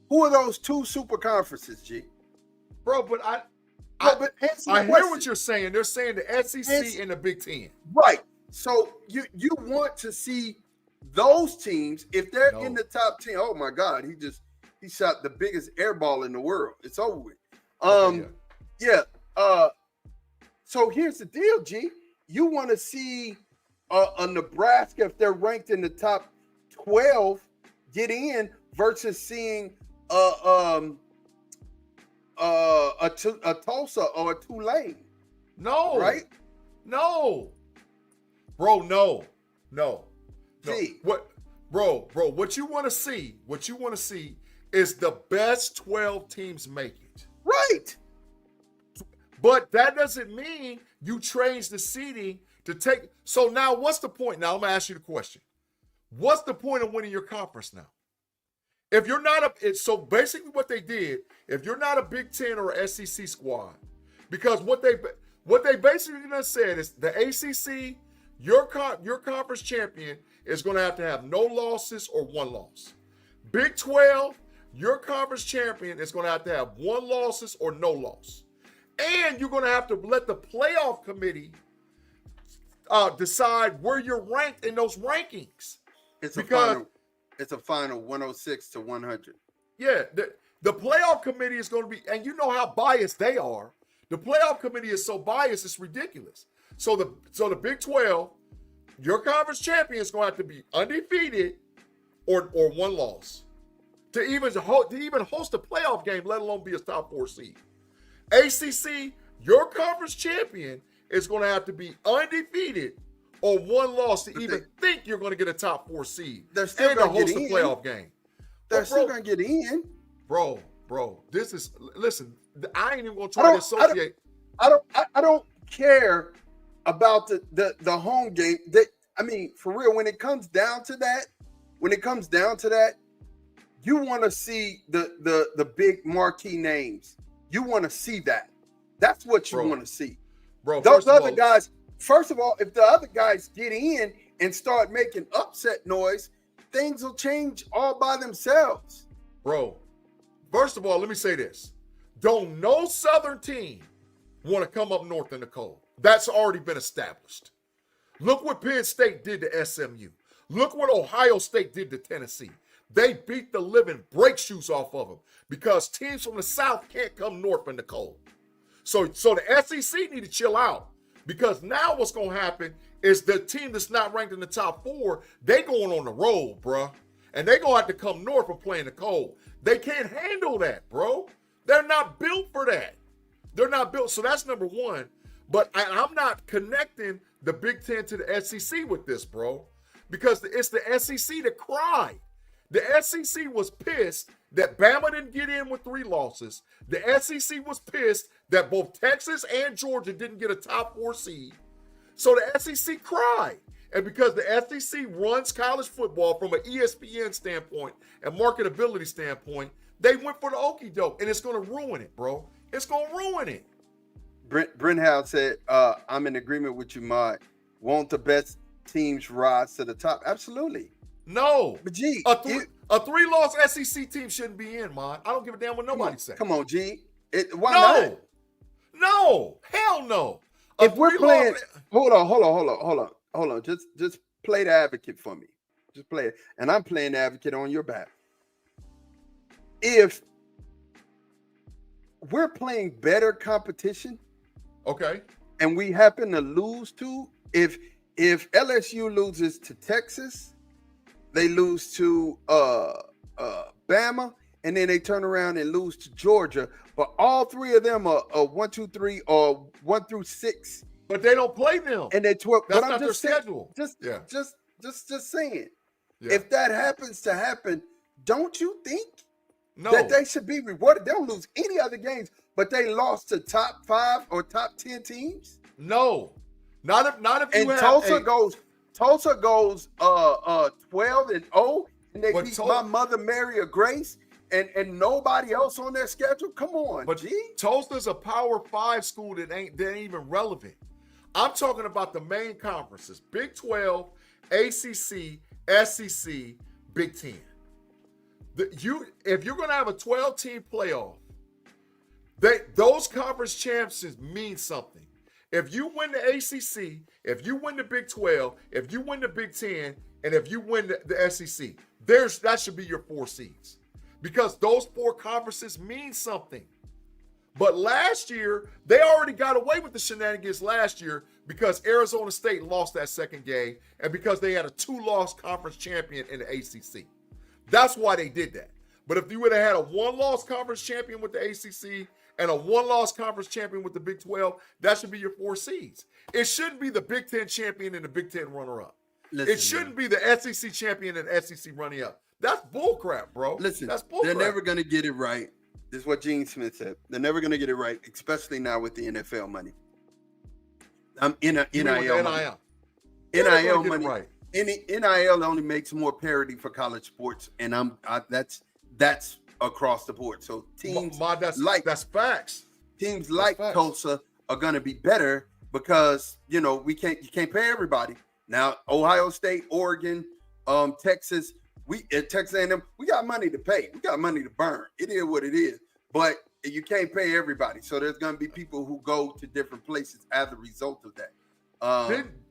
Who are those two super conferences, G? Bro, but I hear what you're saying. They're saying the SEC and the Big Ten. Right. So you want to see those teams if they're in the top 10. Oh my God, he shot the biggest air ball in the world. It's over with. So here's the deal, G. You want to see a Nebraska if they're ranked in the top 12 get in versus seeing a Tulsa or a Tulane. No. Right? No. Bro, no. See. What you want to see is the best 12 teams make it. Right. But that doesn't mean you change the seeding to take. So now what's the point? Now I'm going to ask you the question. What's the point of winning your conference now? If you're not so basically what they did, if you're not a Big Ten or a SEC squad, because what they basically done said is the ACC, your conference champion is going to have no losses or one loss. Big 12, your conference champion is going to have one losses or no loss. And you're going to have to let the playoff committee decide where you're ranked in those rankings. It's a final 106 to 100. Yeah, the playoff committee is going to be, and you know how biased they are. The playoff committee is so biased, it's ridiculous. So the Big 12, your conference champion is going to have to be undefeated or one loss to even host a playoff game, let alone be a top 4 seed. ACC, your conference champion is going to have to be undefeated or one loss to think you're going to get a top 4 seed. They're still going to host a playoff game. They're still going to get in. Bro, listen, I ain't even going to try to associate. I don't care about the home game. For real, when it comes down to that, you want to see the big marquee names. You want to see that. That's what you want to see. Bro, those other guys, first of all, if the other guys get in and start making upset noise, things will change all by themselves. Bro, first of all, let me say this. Don't no Southern team want to come up north in the cold. That's already been established. Look what Penn State did to SMU. Look what Ohio State did to Tennessee. They beat the living brake shoes off of them because teams from the South can't come north in the cold. So the SEC need to chill out because now what's going to happen is the team that's not ranked in the top 4, they going on the road, bro. And they going to have to come north and play in the cold. They can't handle that, bro. They're not built for that. They're not built. So that's number one. But I'm not connecting the Big Ten to the SEC with this, bro, because it's the SEC that cried. The SEC was pissed that Bama didn't get in with 3 losses. The SEC was pissed that both Texas and Georgia didn't get a top 4 seed. So the SEC cried. And because the SEC runs college football from an ESPN standpoint and marketability standpoint, they went for the okie doke, and it's going to ruin it, bro. It's going to ruin it. Brent Howe said, I'm in agreement with you, Mod. Won't the best teams rise to the top? Absolutely. No. But, G. A 3-loss SEC team shouldn't be in, Mod. I don't give a damn what nobody says. Come on, G. Why not? No. Hell no. If we're playing, hold on. Just play the advocate for me. Just play it. And I'm playing the advocate on your behalf. If we're playing better competition, okay, and we happen to lose to, if LSU loses to Texas, they lose to Bama, and then they turn around and lose to Georgia, but all 3 of them are 1, 2, 3, or 1 through 6. But they don't play them. And they 12. That's but not I'm their just saying, schedule. Just saying. Yeah. If that happens to happen, don't you think No. that they should be rewarded? They don't lose any other games, but they lost to top 5 or top 10 teams. No. Not if you and have Tulsa goes Tulsa goes 12-0, and they But beat Tulsa- my mother Mary of Grace, and nobody else on their schedule. Come on, But G. Tulsa's a Power 5 school that ain't even relevant. I'm talking about the main conferences: Big 12, ACC, SEC, Big 10. If you're going to have a 12-team playoff, those conference championships mean something. If you win the ACC, if you win the Big 12, if you win the Big 10, and if you win the SEC, that should be your 4 seeds, because those 4 conferences mean something. But last year, they already got away with the shenanigans last year because Arizona State lost that second game and because they had a 2-loss conference champion in the ACC. That's why they did that. But if you would have had a 1-loss conference champion with the ACC and a 1-loss conference champion with the Big 12, that should be your 4 seeds. It shouldn't be the Big 10 champion and the Big 10 runner-up. It shouldn't be the SEC champion and SEC runner-up. That's bullcrap, bro. Listen, that's bullcrap. They're never going to get it right. This is what Gene Smith said. They're never going to get it right, especially now with the NFL money. NIL money. NIL money. Right. NIL only makes more parity for college sports, and that's across the board. So teams that's facts. Teams like Tulsa are going to be better because you can't pay everybody. Now Ohio State, Oregon, Texas. At Texas A&M, we got money to pay. We got money to burn. It is what it is. But you can't pay everybody. So there's going to be people who go to different places as a result of that.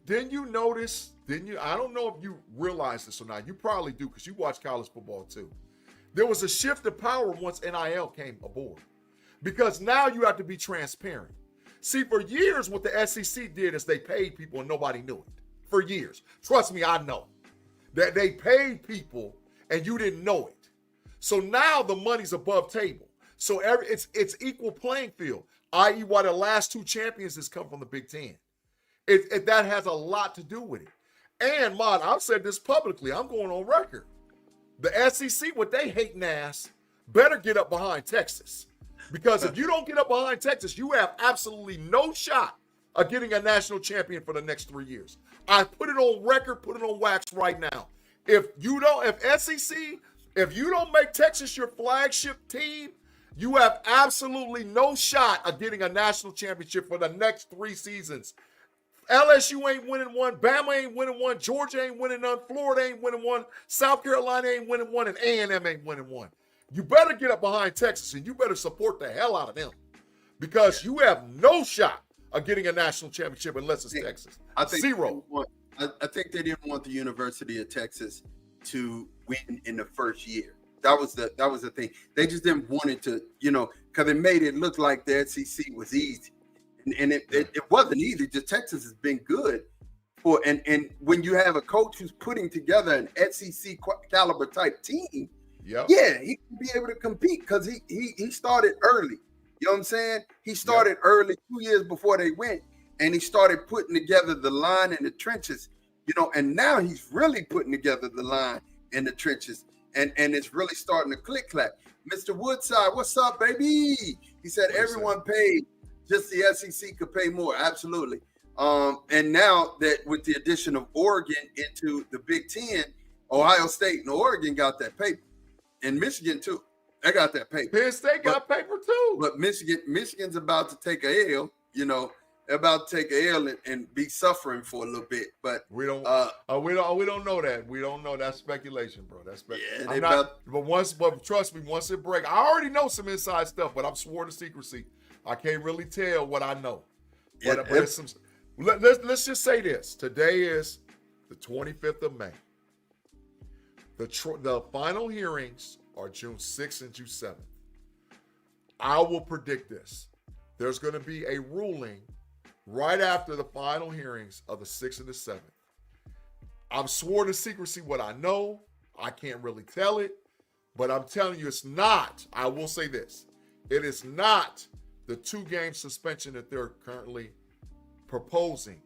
Didn't you notice? I don't know if you realize this or not. You probably do because you watch college football too. There was a shift of power once NIL came aboard because now you have to be transparent. See, for years, what the SEC did is they paid people and nobody knew it. For years. Trust me, I know. That they paid people and you didn't know it. So now the money's above table. So it's equal playing field, i.e. why the last 2 champions has come from the Big 10. That has a lot to do with it. And, Mod, I've said this publicly. I'm going on record. The SEC, what they hating ass, better get up behind Texas. Because if you don't get up behind Texas, you have absolutely no shot of getting a national champion for the next 3 years. I put it on record, put it on wax right now. If SEC, if you don't make Texas your flagship team, you have absolutely no shot of getting a national championship for the next 3 seasons. LSU ain't winning one, Bama ain't winning one, Georgia ain't winning none, Florida ain't winning one, South Carolina ain't winning one, and A&M ain't winning one. You better get up behind Texas, and you better support the hell out of them because you have no shot of getting a national championship unless it's Texas. I think 0. I think they didn't want the University of Texas to win in the first year. That was the thing. They just didn't want it to, because it made it look like the SEC was easy, and it wasn't easy. Just Texas has been good and when you have a coach who's putting together an SEC caliber type team, he can be able to compete because he started early. You know what I'm saying? He started early 2 years before they went, and he started putting together the line in the trenches, and now he's really putting together the line in the trenches, and it's really starting to click-clack. Mr. Woodside, what's up, baby? He said everyone paid, just the SEC could pay more. Absolutely. And now that with the addition of Oregon into the Big Ten, Ohio State and Oregon got that paper, and Michigan too. They got that paper. Penn State got paper too. But Michigan's about to take a L. They're about to take a L and be suffering for a little bit. But we don't know that. We don't know. That's speculation, bro. That's speculation. But trust me, once it breaks, I already know some inside stuff, but I'm sworn to secrecy. I can't really tell what I know. But it's some. Let's just say this. Today is the 25th of May. The final hearings are June 6th and June 7th. I will predict this. There's going to be a ruling right after the final hearings of the 6th and the 7th. I'm sworn to secrecy what I know. I can't really tell it, but I'm telling you it's not. I will say this. It is not the 2-game suspension that they're currently proposing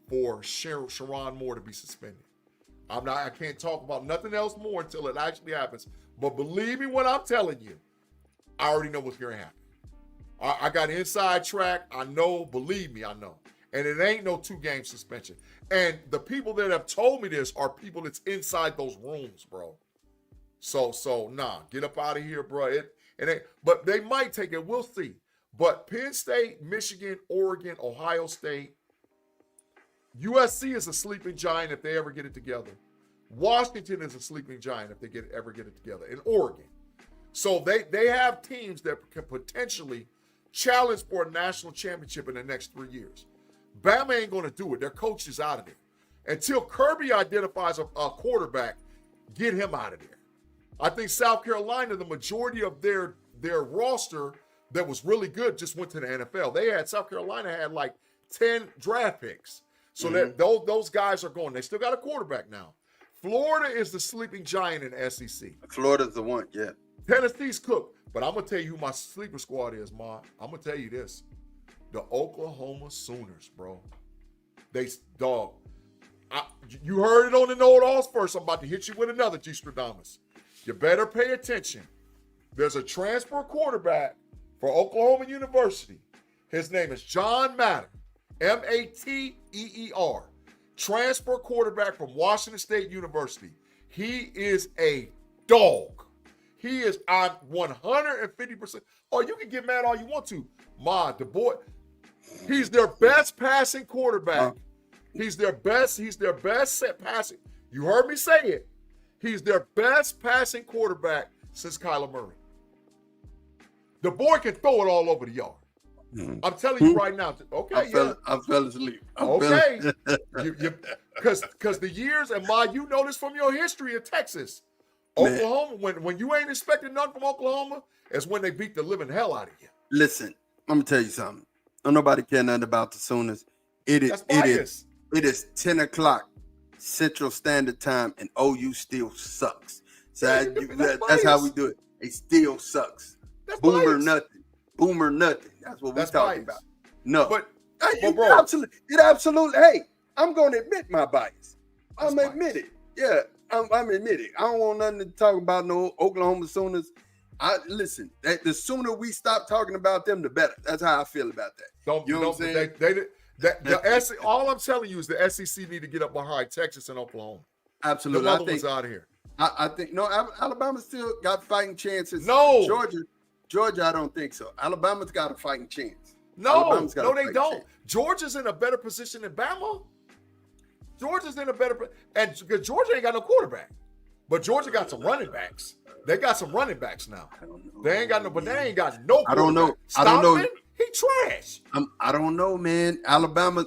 for Sharon Moore to be suspended. I can't talk about nothing else more until it actually happens. But believe me when I'm telling you, I already know what's going to happen. I got inside track. I know. Believe me, I know. And it ain't no 2-game suspension. And the people that have told me this are people that's inside those rooms, bro. So nah, get up out of here, bro. It ain't, but they might take it. We'll see. But Penn State, Michigan, Oregon, Ohio State, USC is a sleeping giant if they ever get it together. Washington is a sleeping giant if they ever get it together. And Oregon. So they have teams that can potentially challenge for a national championship in the next 3 years. Bama ain't going to do it. Their coach is out of there. Until Kirby identifies a quarterback, get him out of there. I think South Carolina, the majority of their roster that was really good just went to the NFL. South Carolina had like 10 draft picks. So that those guys are going. They still got a quarterback now. Florida is the sleeping giant in the SEC. Florida's the one, yeah. Tennessee's cooked. But I'm going to tell you who my sleeper squad is, Ma. I'm going to tell you this. The Oklahoma Sooners, bro. You heard it on the KnoItAllZ first. I'm about to hit you with another, G. Stradamus. You better pay attention. There's a transfer quarterback for Oklahoma University. His name is John Matter, Mateer. Transfer quarterback from Washington State University. He is a dog. He is on 150%. Oh, you can get mad all you want to. The boy, he's their best passing quarterback. He's their best set passing. You heard me say it. He's their best passing quarterback since Kyler Murray. The boy can throw it all over the yard. I'm telling you right now. Okay, I fell asleep. Because the years, and you know this from your history in Texas. Oklahoma, when you ain't expecting nothing from Oklahoma, is when they beat the living hell out of you. Listen, I'm gonna tell you something. Don't nobody care nothing about the Sooners. It is 10 o'clock Central Standard Time, and OU still sucks. So that's how we do it. It still sucks. Boomer nothing. That's what we're talking about. No, but bro, absolutely. Hey, I'm gonna admit my bias. I'm admit it. Yeah, I'm admitting. I don't want nothing to talk about no Oklahoma Sooners. Listen. The sooner we stop talking about them, the better. That's how I feel about that. You know what I'm saying? All I'm telling you is the SEC need to get up behind Texas and Oklahoma. Absolutely. The other one's out of here. I think Alabama still got fighting chances. No, Georgia, I don't think so. Alabama's got a fighting chance. No, they don't. Chance. Georgia's in a better position than Bama. Georgia's in a better, and because Georgia ain't got no quarterback, but Georgia got some running backs. They got some running backs now. They ain't got no, but they ain't got no. I don't know. He trash. I don't know, man. Alabama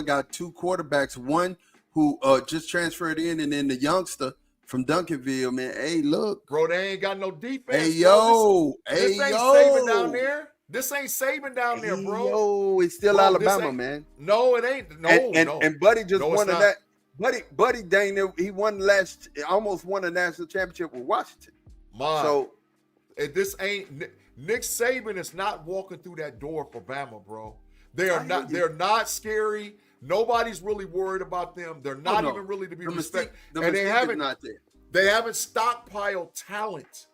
got 2 quarterbacks. One who just transferred in, and then the youngster from Duncanville, man. Hey, look, bro, they ain't got no defense. Hey, yo, this ain't Saban down there. This ain't Saban down there, bro. Yo, it's still Alabama, man. No, it ain't. No, and Buddy just won that. Buddy Dane, he almost won a national championship with Washington. So this ain't Nick Saban is not walking through that door for Bama, bro. They're not scary. Nobody's really worried about them. They're not even really to be respected. And they haven't stockpiled talent.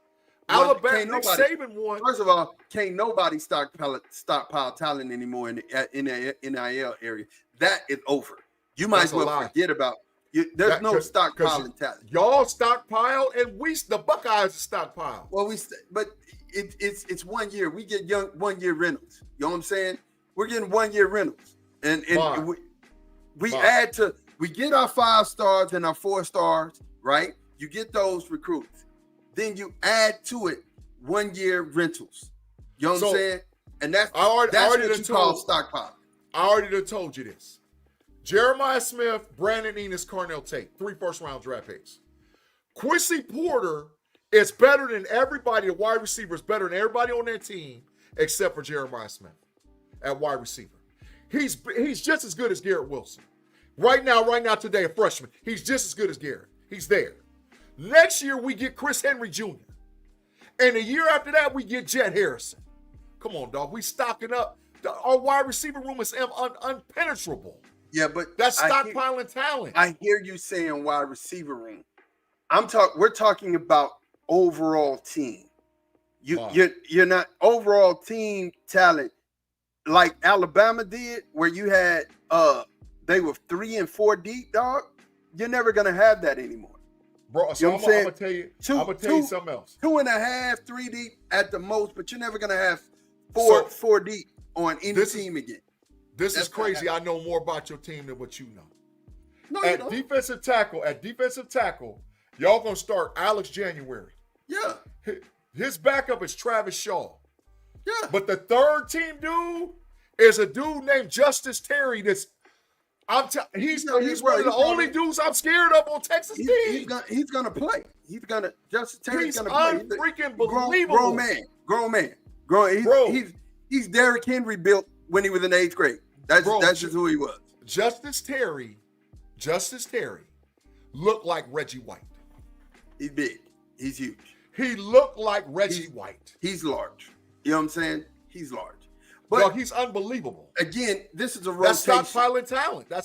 Alabama, Nick Saban won. First of all, can't nobody stockpile talent anymore in the NIL area. That is over. You might as well forget about it. There's no stockpiling talent. Y'all stockpile, and the Buckeyes stockpile. Well, but it's 1 year. We get 1 year rentals. You know what I'm saying? We're getting 1 year rentals, and we get our 5 stars and our 4 stars, right? You get those recruits. Then you add to it 1 year rentals. You know what I'm saying? And that's what you call stockpile. I already done told you this. Jeremiah Smith, Brandon Enos, Cornell Tate, 3 first-round draft picks. Quincy Porter is better than everybody. The wide receiver is better than everybody on that team except for Jeremiah Smith at wide receiver. He's just as good as Garrett Wilson. Right now, today, a freshman. He's just as good as Garrett. He's there. Next year, we get Chris Henry Jr. And the year after that, we get Jet Harrison. Come on, dog. We stocking up. Our wide receiver room is unpenetrable. Yeah, but that's stockpiling talent. I hear you saying wide receiver room. We're talking about overall team. You're not overall team talent. like Alabama did, where you had they were 3 and 4 deep, dog. You're never gonna have that anymore. Bro, so I'm gonna tell you something else. 2.5, 3 deep at the most, but you're never gonna have four deep on any team again. This is crazy. I know more about your team than what you know. No, you don't. Defensive tackle, y'all gonna start Alex January. Yeah. His backup is Travis Shaw. Yeah. But the third team dude is a dude named Justice Terry. He's one of the only dudes I'm scared of on Texas team. He's gonna play. Justice Terry's gonna play. He's freaking believable. Grown man. He's Derrick Henry built when he was in 8th grade. That's just who he was. Justice Terry looked like Reggie White. He's big. He's huge. He looked like Reggie White. He's large. You know what I'm saying? He's large. But he's unbelievable. Again, this is a rotation. That's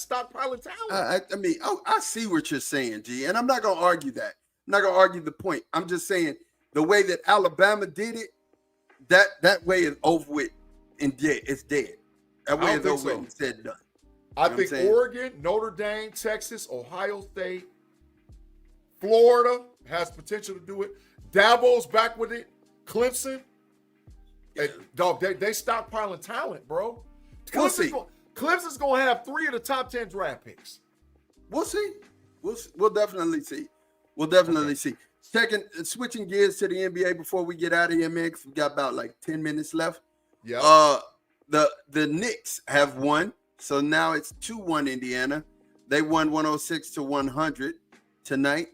stockpiling talent. I mean, I see what you're saying, G, and I'm not going to argue that. I'm not going to argue the point. I'm just saying the way that Alabama did it, that way is over with and dead. It's dead. That way is over with and said and done. I think Oregon, Notre Dame, Texas, Ohio State, Florida has potential to do it. Dabo's back with it. Clemson. Yeah. Dog, they stockpiling talent, bro. Clemson's going to have 3 of the top 10 draft picks. We'll see. We'll definitely see. We'll definitely see. Switching gears to the NBA before we get out of here, man, because we got about like 10 minutes left. Yeah. The Knicks have won, so now it's 2-1 Indiana. They won 106-100 tonight.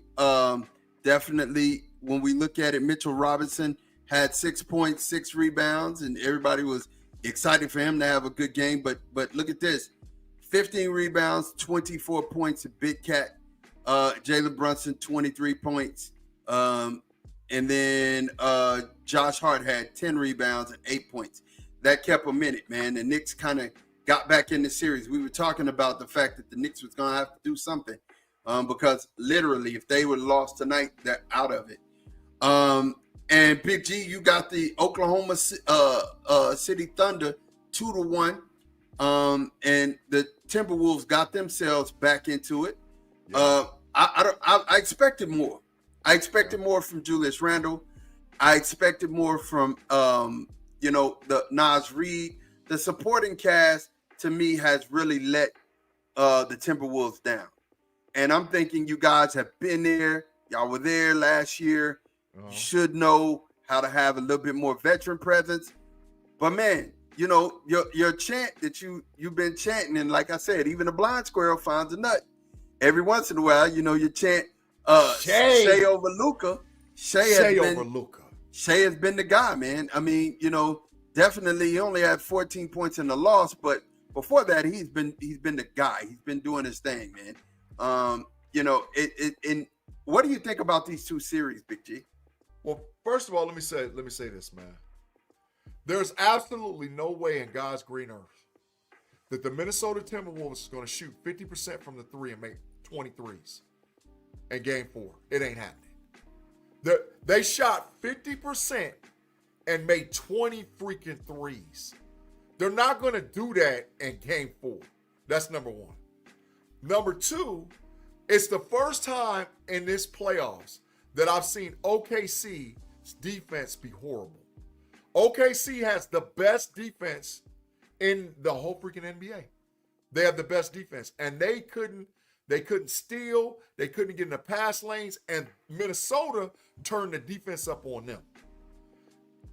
Definitely, when we look at it, Mitchell Robinson had 6 points, 6 rebounds, and everybody was excited for him to have a good game. But look at this: 15 rebounds, 24 points. A big cat. Jalen Brunson, 23 points. And then Josh Hart had 10 rebounds and 8 points. That kept a minute, man. The Knicks kind of got back in the series. We were talking about the fact that the Knicks was going to have to do something because literally, if they would have lost tonight, they're out of it. And Big G, you got the Oklahoma City Thunder 2-1, and the Timberwolves got themselves back into it. Yeah. I expected more. I expected more from Julius Randle. I expected more from the Naz Reid. The supporting cast to me has really let the Timberwolves down. And I'm thinking you guys have been there. Y'all were there last year. You should know how to have a little bit more veteran presence. But man, your chant that you've been chanting, and like I said, even a blind squirrel finds a nut. Every once in a while, you chant Shea over Luka. Shea has been the guy, man. I mean, definitely he only had 14 points in the loss, but before that, he's been the guy. He's been doing his thing, man. And what do you think about these two series, Big G? Well, first of all, let me say this, man. There's absolutely no way in God's green earth that the Minnesota Timberwolves is going to shoot 50% from the three and make 23s in Game 4. It ain't happening. They shot 50% and made 20 freaking threes. They're not going to do that in Game 4. That's number one. Number two, it's the first time in this playoffs that I've seen OKC's defense be horrible. OKC has the best defense in the whole freaking NBA. They have the best defense, and they couldn't steal, they couldn't get in the pass lanes, and Minnesota turned the defense up on them.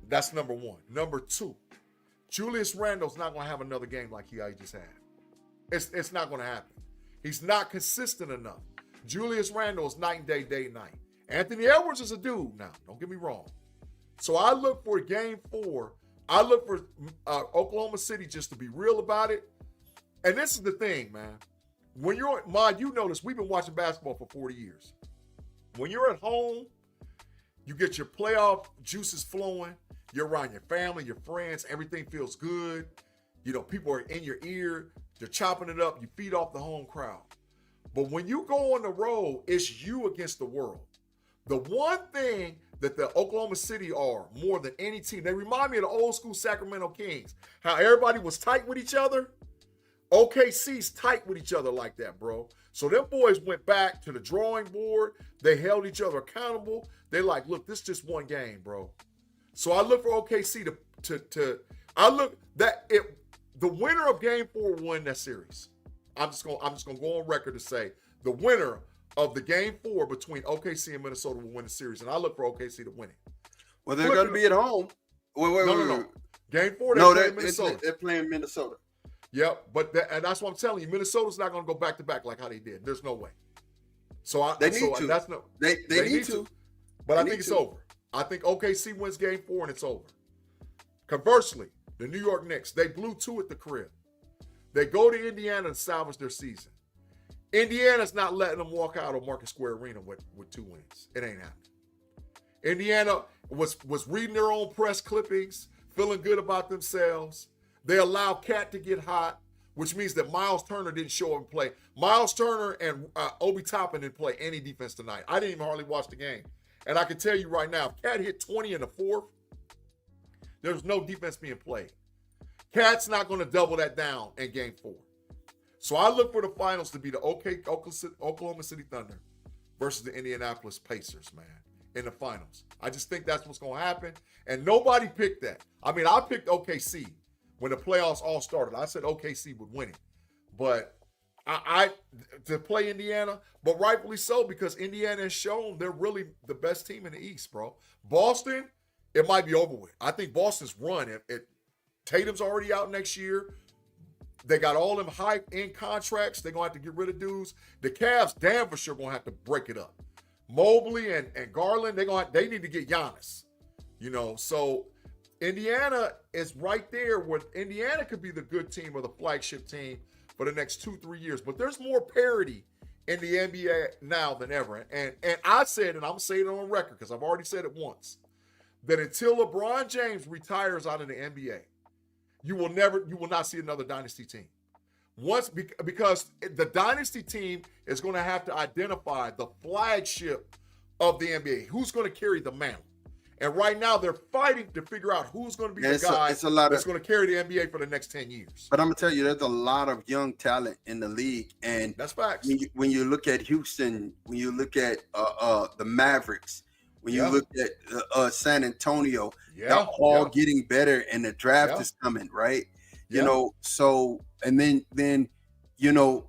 That's number one. Number two, Julius Randle's not going to have another game like he just had. It's not going to happen. He's not consistent enough. Julius Randle is night and day, day and night. Anthony Edwards is a dude now. Don't get me wrong. So I look for Game 4. I look for Oklahoma City just to be real about it. And this is the thing, man. When you're at Mod, you notice we've been watching basketball for 40 years. When you're at home, you get your playoff juices flowing. You're around your family, your friends. Everything feels good. People are in your ear. They're chopping it up. You feed off the home crowd. But when you go on the road, it's you against the world. The one thing that the Oklahoma City are more than any team. They remind me of the old school Sacramento Kings. How everybody was tight with each other. OKC's tight with each other like that, bro. So them boys went back to the drawing board. They held each other accountable. They like, look, this is just one game, bro. So I look for OKC to I look that it the winner of Game 4 won that series. I'm just gonna go on record to say the winner of the Game 4 between OKC and Minnesota will win the series, and I look for OKC to win it. Well, they're going to be at home. Wait. No. Game 4, They're Minnesota. They're playing Minnesota. Yep, and that's what I'm telling you. Minnesota's not going to go back to back like how they did. There's no way. They need to. They need to. But I think it's over. I think OKC wins Game 4 and it's over. Conversely, the New York Knicks, they blew 2 at the crib. They go to Indiana and salvage their season. Indiana's not letting them walk out of Market Square Arena with 2 wins. It ain't happening. Indiana was reading their own press clippings, feeling good about themselves. They allowed Cat to get hot, which means that Miles Turner didn't show up and play. Miles Turner and Obi Toppin didn't play any defense tonight. I didn't even hardly watch the game. And I can tell you right now, if Cat hit 20 in the fourth, there's no defense being played. Cat's not going to double that down in Game 4. So I look for the finals to be the Oklahoma City Thunder versus the Indianapolis Pacers, man, in the finals. I just think that's what's going to happen. And nobody picked that. I mean, I picked OKC when the playoffs all started. I said OKC would win it. But I to play Indiana, but rightfully so, because Indiana has shown they're really the best team in the East, bro. Boston, it might be over with. I think Boston's run. Tatum's already out next year. They got all them high-end contracts. They're going to have to get rid of dudes. The Cavs, damn for sure, going to have to break it up. Mobley and Garland, they need to get Giannis. You know, so Indiana is right there where Indiana could be the good team or the flagship team for the next 2-3 years. But there's more parity in the NBA now than ever. And I said, and I'm saying it on record because I've already said it once, that until LeBron James retires out of the NBA, you will not see another dynasty team. Because the dynasty team is going to have to identify the flagship of the NBA. Who's going to carry the mantle? And right now they're fighting to figure out who's going to be the guy that's going to carry the NBA for the next 10 years. But I'm going to tell you, there's a lot of young talent in the league. And that's facts. When you look at Houston, when you look at the Mavericks, when you look at San Antonio, they're all getting better, and the draft is coming, right? You know, so and then you know,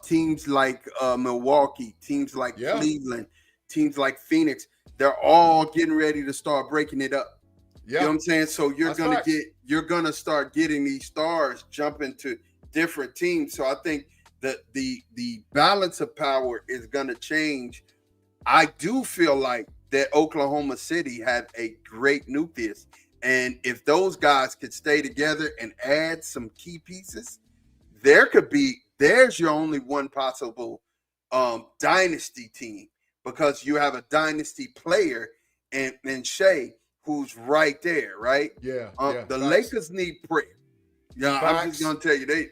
teams like Milwaukee, teams like Cleveland, teams like Phoenix, they're all getting ready to start breaking it up. You know what I'm saying? So you're gonna start getting these stars jumping to different teams. So I think that the balance of power is gonna change. I do feel like that Oklahoma City had a great nucleus. And if those guys could stay together and add some key pieces, there's your only one possible dynasty team, because you have a dynasty player and Shea, who's right there, right? The Lakers need prayer. I'm just gonna tell you, they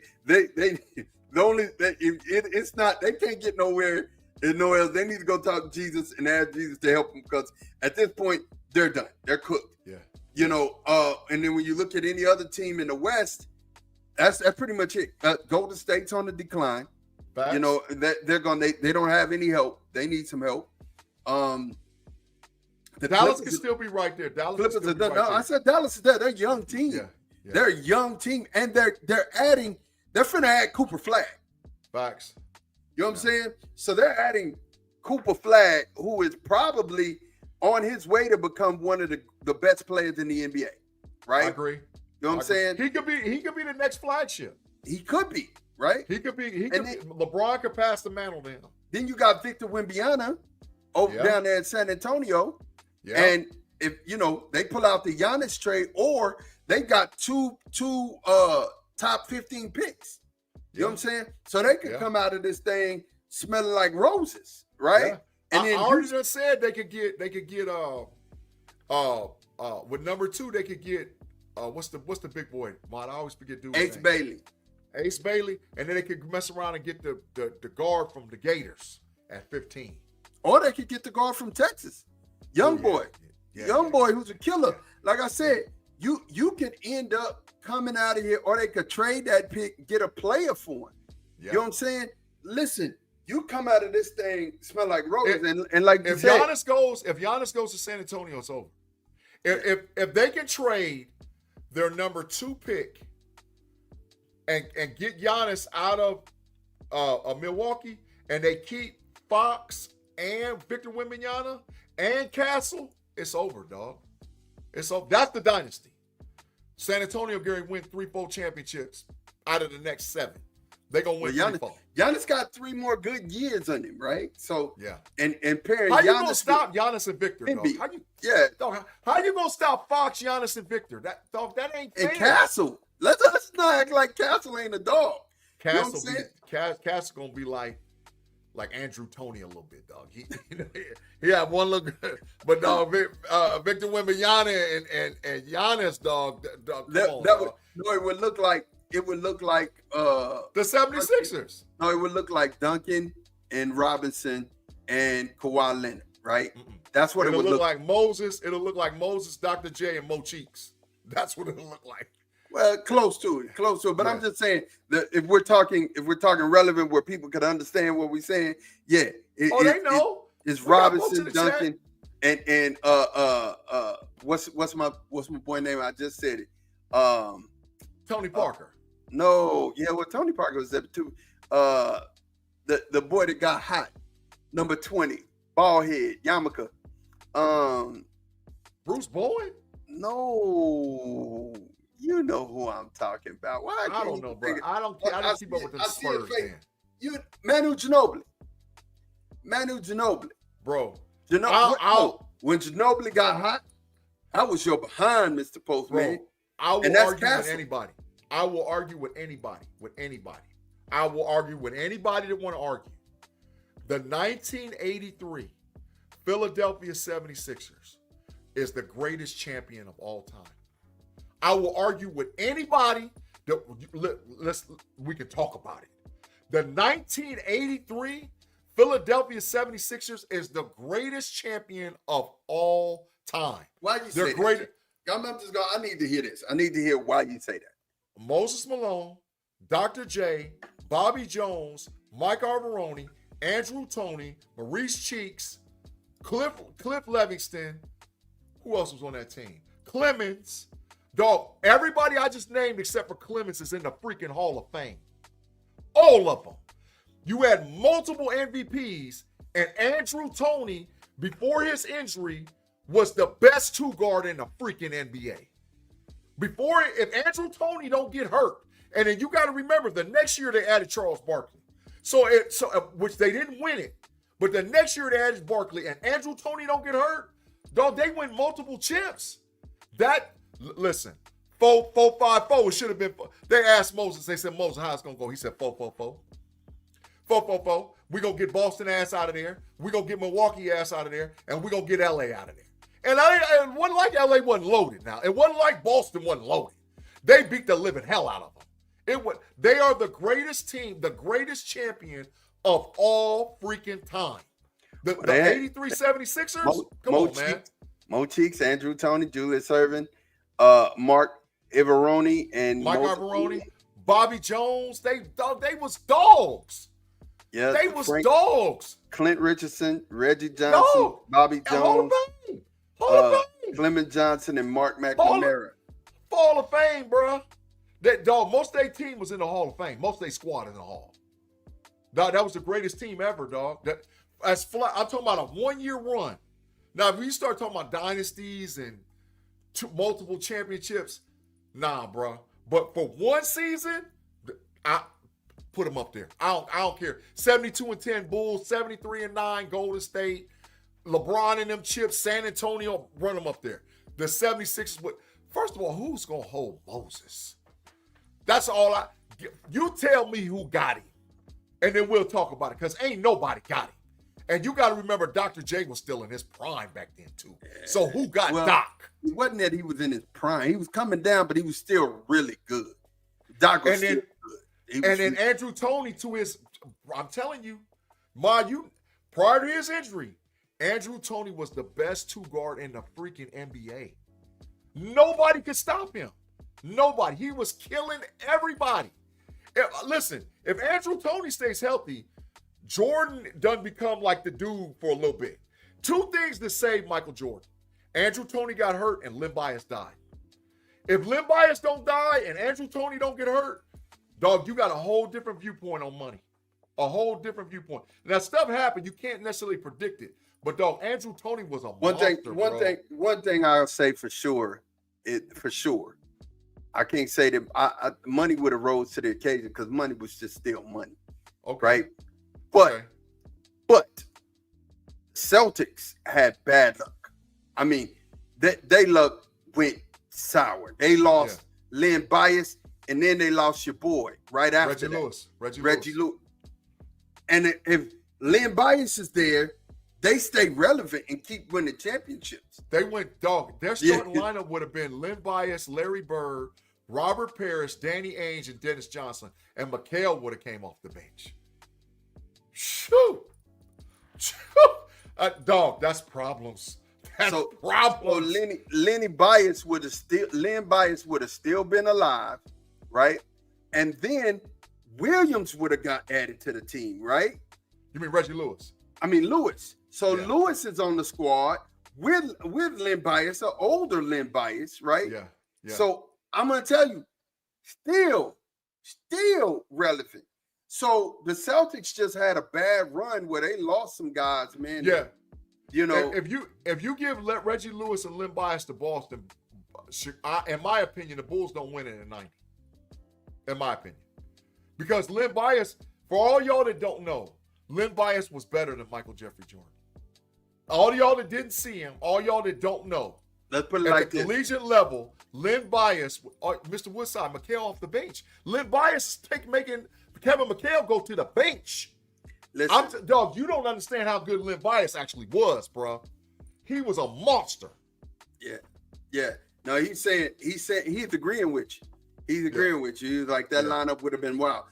can't get nowhere. They need to go talk to Jesus and ask Jesus to help them, because at this point they're done. They're cooked. You know, and then when you look at any other team in the West, that's pretty much it. Golden State's on the decline. Facts. You know, they don't have any help. They need some help. Dallas can still be right there. I said Dallas is there. They're a young team. They're a young team, and they're finna add Cooper Flag. Facts. You know what I'm saying? So they're adding Cooper Flag, who is probably on his way to become one of the best players in the NBA. Right? I agree. You know what I'm saying? He could be the next flagship. He could be, right? LeBron could pass the mantle to him. Then you got Victor Wembanyama down there in San Antonio. And if they pull out the Giannis trade, or they got two top 15 picks. You know what I'm saying? So they could come out of this thing smelling like roses, right? And I already just said they could get with number 2 they could get what's the big boy? I always forget dude's name. Ace Bailey, and then they could mess around and get the guard from the Gators at 15. Or they could get the guard from Texas. Young boy. young boy who's a killer. Like I said, you could end up coming out of here, or they could trade that pick, get a player for him. You know what I'm saying? Listen, you come out of this thing smell like roses, and like you said, if Giannis goes to San Antonio, it's over. If they can trade their number 2 pick and get Giannis out of Milwaukee, and they keep Fox and Victor Wembanyama and Castle, it's over, dog. It's over. That's the dynasty. San Antonio Gary win 3-4 championships out of the next 7. They're gonna win 3-4. Giannis got 3 more good years on him, right? So and pairing how Giannis, you gonna stop Giannis and Victor? Dog? How you gonna stop Fox, Giannis, and Victor? That ain't fair. And Castle. Let's not act like Castle ain't a dog. Castle gonna be like Andrew Toney a little bit, dog. He had one look, but dog, Victor Wembanyama and Giannis, dog. It would look like the 76ers. No, it would look like Duncan and Robinson and Kawhi Leonard, right? That's what it'll it would look like. Moses. It'll look like Moses, Dr. J, and Mo Cheeks. That's what it'll look like. Well, close to it. But I'm just saying that if we're talking relevant where people could understand what we're saying, they know. It's Robinson, Duncan, and what's my boy name? I just said it. Tony Parker. No, Tony Parker was there too. The boy that got hot, number 20, bald head, Yamaka. Bruce Bowen? No. You know who I'm talking about. I don't know, bro. I don't keep up with the Spurs fan. Manu Ginobili. Bro. When Ginobili got hot, I was your behind, Mr. Postman. I will argue with anybody. I will argue with anybody. I will argue with anybody that want to argue. The 1983 Philadelphia 76ers is the greatest champion of all time. I will argue with anybody that we can talk about it. The 1983 Philadelphia 76ers is the greatest champion of all time. Why you say that? I need to hear this. I need to hear why you say that. Moses Malone, Dr. J, Bobby Jones, Mike Arvarone, Andrew Toney, Maurice Cheeks, Cliff Livingston. Who else was on that team? Clemens. Dog, everybody I just named except for Clemens is in the freaking Hall of Fame. All of them. You had multiple MVPs, and Andrew Toney, before his injury, was the best 2-guard in the freaking NBA. If Andrew Toney don't get hurt, and then you got to remember the next year they added Charles Barkley, which they didn't win it, but the next year they added Barkley, and Andrew Toney don't get hurt, dog, they win multiple chips. Listen, 4-5-4. It should have been. They asked Moses. They said, Moses, how it's gonna go? He said 4-4-4. 4-4-4. We gonna get Boston ass out of there. We gonna get Milwaukee ass out of there, and we gonna get LA out of there. And it wasn't like LA wasn't loaded. Now it wasn't like Boston wasn't loaded. They beat the living hell out of them. They are the greatest team, the greatest champion of all freaking time. The 83 76ers. Come on, man. Mo Cheeks, Andrew Toney, Julius Erving. Mark Ivaroni and Mike Ivaroni, Bobby Jones, they was dogs. Yeah, they was dogs. Clint Richardson, Reggie Johnson, Bobby Jones, Clement Johnson, and Mark McNamara. Hall of Fame, bro. That dog. Most of their team was in the Hall of Fame. Most of their squad in the Hall. Dog, that was the greatest team ever, dog. I'm talking about a 1-year run. Now, if you start talking about dynasties and multiple championships, nah, bro. But for one season, I put them up there. I don't care. 72-10 Bulls, 73-9 Golden State, LeBron and them chips, San Antonio, run them up there. The 76ers. First of all, who's gonna hold Moses? That's all you tell me who got him, and then we'll talk about it. Because ain't nobody got him. And you got to remember, Dr. J was still in his prime back then, too. So who got Doc? It wasn't that he was in his prime. He was coming down, but he was still really good. Doc was still good. And then Andrew Toney I'm telling you, prior to his injury, Andrew Toney was the best two guard in the freaking NBA. Nobody could stop him. Nobody. He was killing everybody. Listen, if Andrew Toney stays healthy, Jordan doesn't become like the dude for a little bit. Two things to save Michael Jordan. Andrew Toney got hurt and Len Bias died. If Len Bias don't die and Andrew Toney don't get hurt, dog, you got a whole different viewpoint on money. A whole different viewpoint. Now, stuff happened. You can't necessarily predict it. But, dog, Andrew Toney was a monster, One thing I'll say for sure, I can't say that money would have rose to the occasion because money was just still money. Okay. Right? But Celtics had bad luck. I mean, they luck went sour. They lost Len Bias, and then they lost your boy right after Reggie Lewis. And if Len Bias is there, they stay relevant and keep winning championships. They went, dog. Their starting lineup would have been Len Bias, Larry Bird, Robert Parrish, Danny Ainge, and Dennis Johnson. And McHale would have came off the bench. Shoot. Dog, that's problems. That's problems. So Len Bias would have still been alive, right? And then Williams would have got added to the team, right? You mean Reggie Lewis? I mean Lewis. So Lewis is on the squad with Len Bias, an older Len Bias, right? Yeah. So I'm gonna tell you, still relevant. So the Celtics just had a bad run where they lost some guys, man. Yeah. You know, if you give Reggie Lewis and Len Bias to Boston, in my opinion, the Bulls don't win it in 90. In my opinion. Because Len Bias, for all y'all that don't know, Len Bias was better than Michael Jeffrey Jordan. All y'all that didn't see him, all y'all that don't know, let's put it at like the this. collegiate level, Len Bias, Mr. Woodside, McHale off the bench. Len Bias is making Kevin McHale go to the bench. Listen, dog, you don't understand how good Len Bias actually was, bro. He was a monster. Yeah. No, he's agreeing with you. He's agreeing with you. He's like that lineup would have been wild.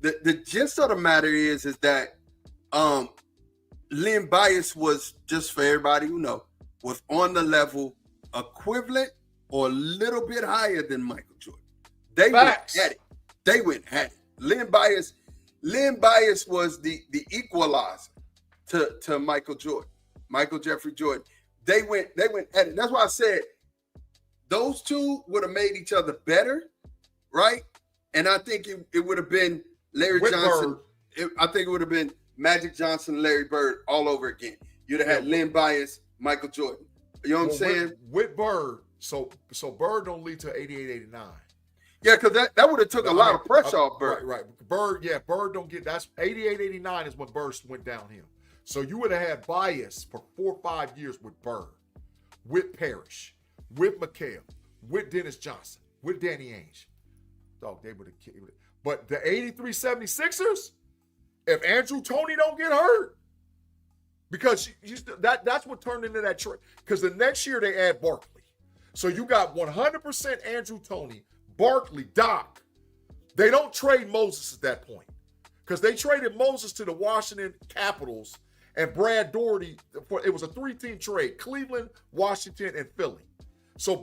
The gist of the matter is that Len Bias was, just for everybody who know, was on the level equivalent or a little bit higher than Michael Jordan. They Facts. went at it. They went at it. Len Bias was the equalizer to Michael Jordan, Michael Jeffrey Jordan. They went at it. That's why I said those two would have made each other better, right? And I think it would have been Larry Johnson. I think it would have been Magic Johnson, Larry Bird all over again. You'd have had Len Bias, Michael Jordan. You know what I'm saying? With Bird, so Bird don't lead to 88, 89. Yeah, because that would have took a lot of pressure off Bird. Right. Bird don't get, that's 88, 89 is when Bird went downhill. So you would have had Bias for 4 or 5 years with Bird, with Parrish, with McHale, with Dennis Johnson, with Danny Ainge. Dog, they would have killed it. But the 83 76ers, if Andrew Toney don't get hurt, because that's what turned into that trade. Because the next year they add Barkley. So you got 100% Andrew Toney, Barkley, Doc. They don't trade Moses at that point. Because they traded Moses to the Washington Capitals and Brad Daugherty. It was a 3-team trade. Cleveland, Washington, and Philly. So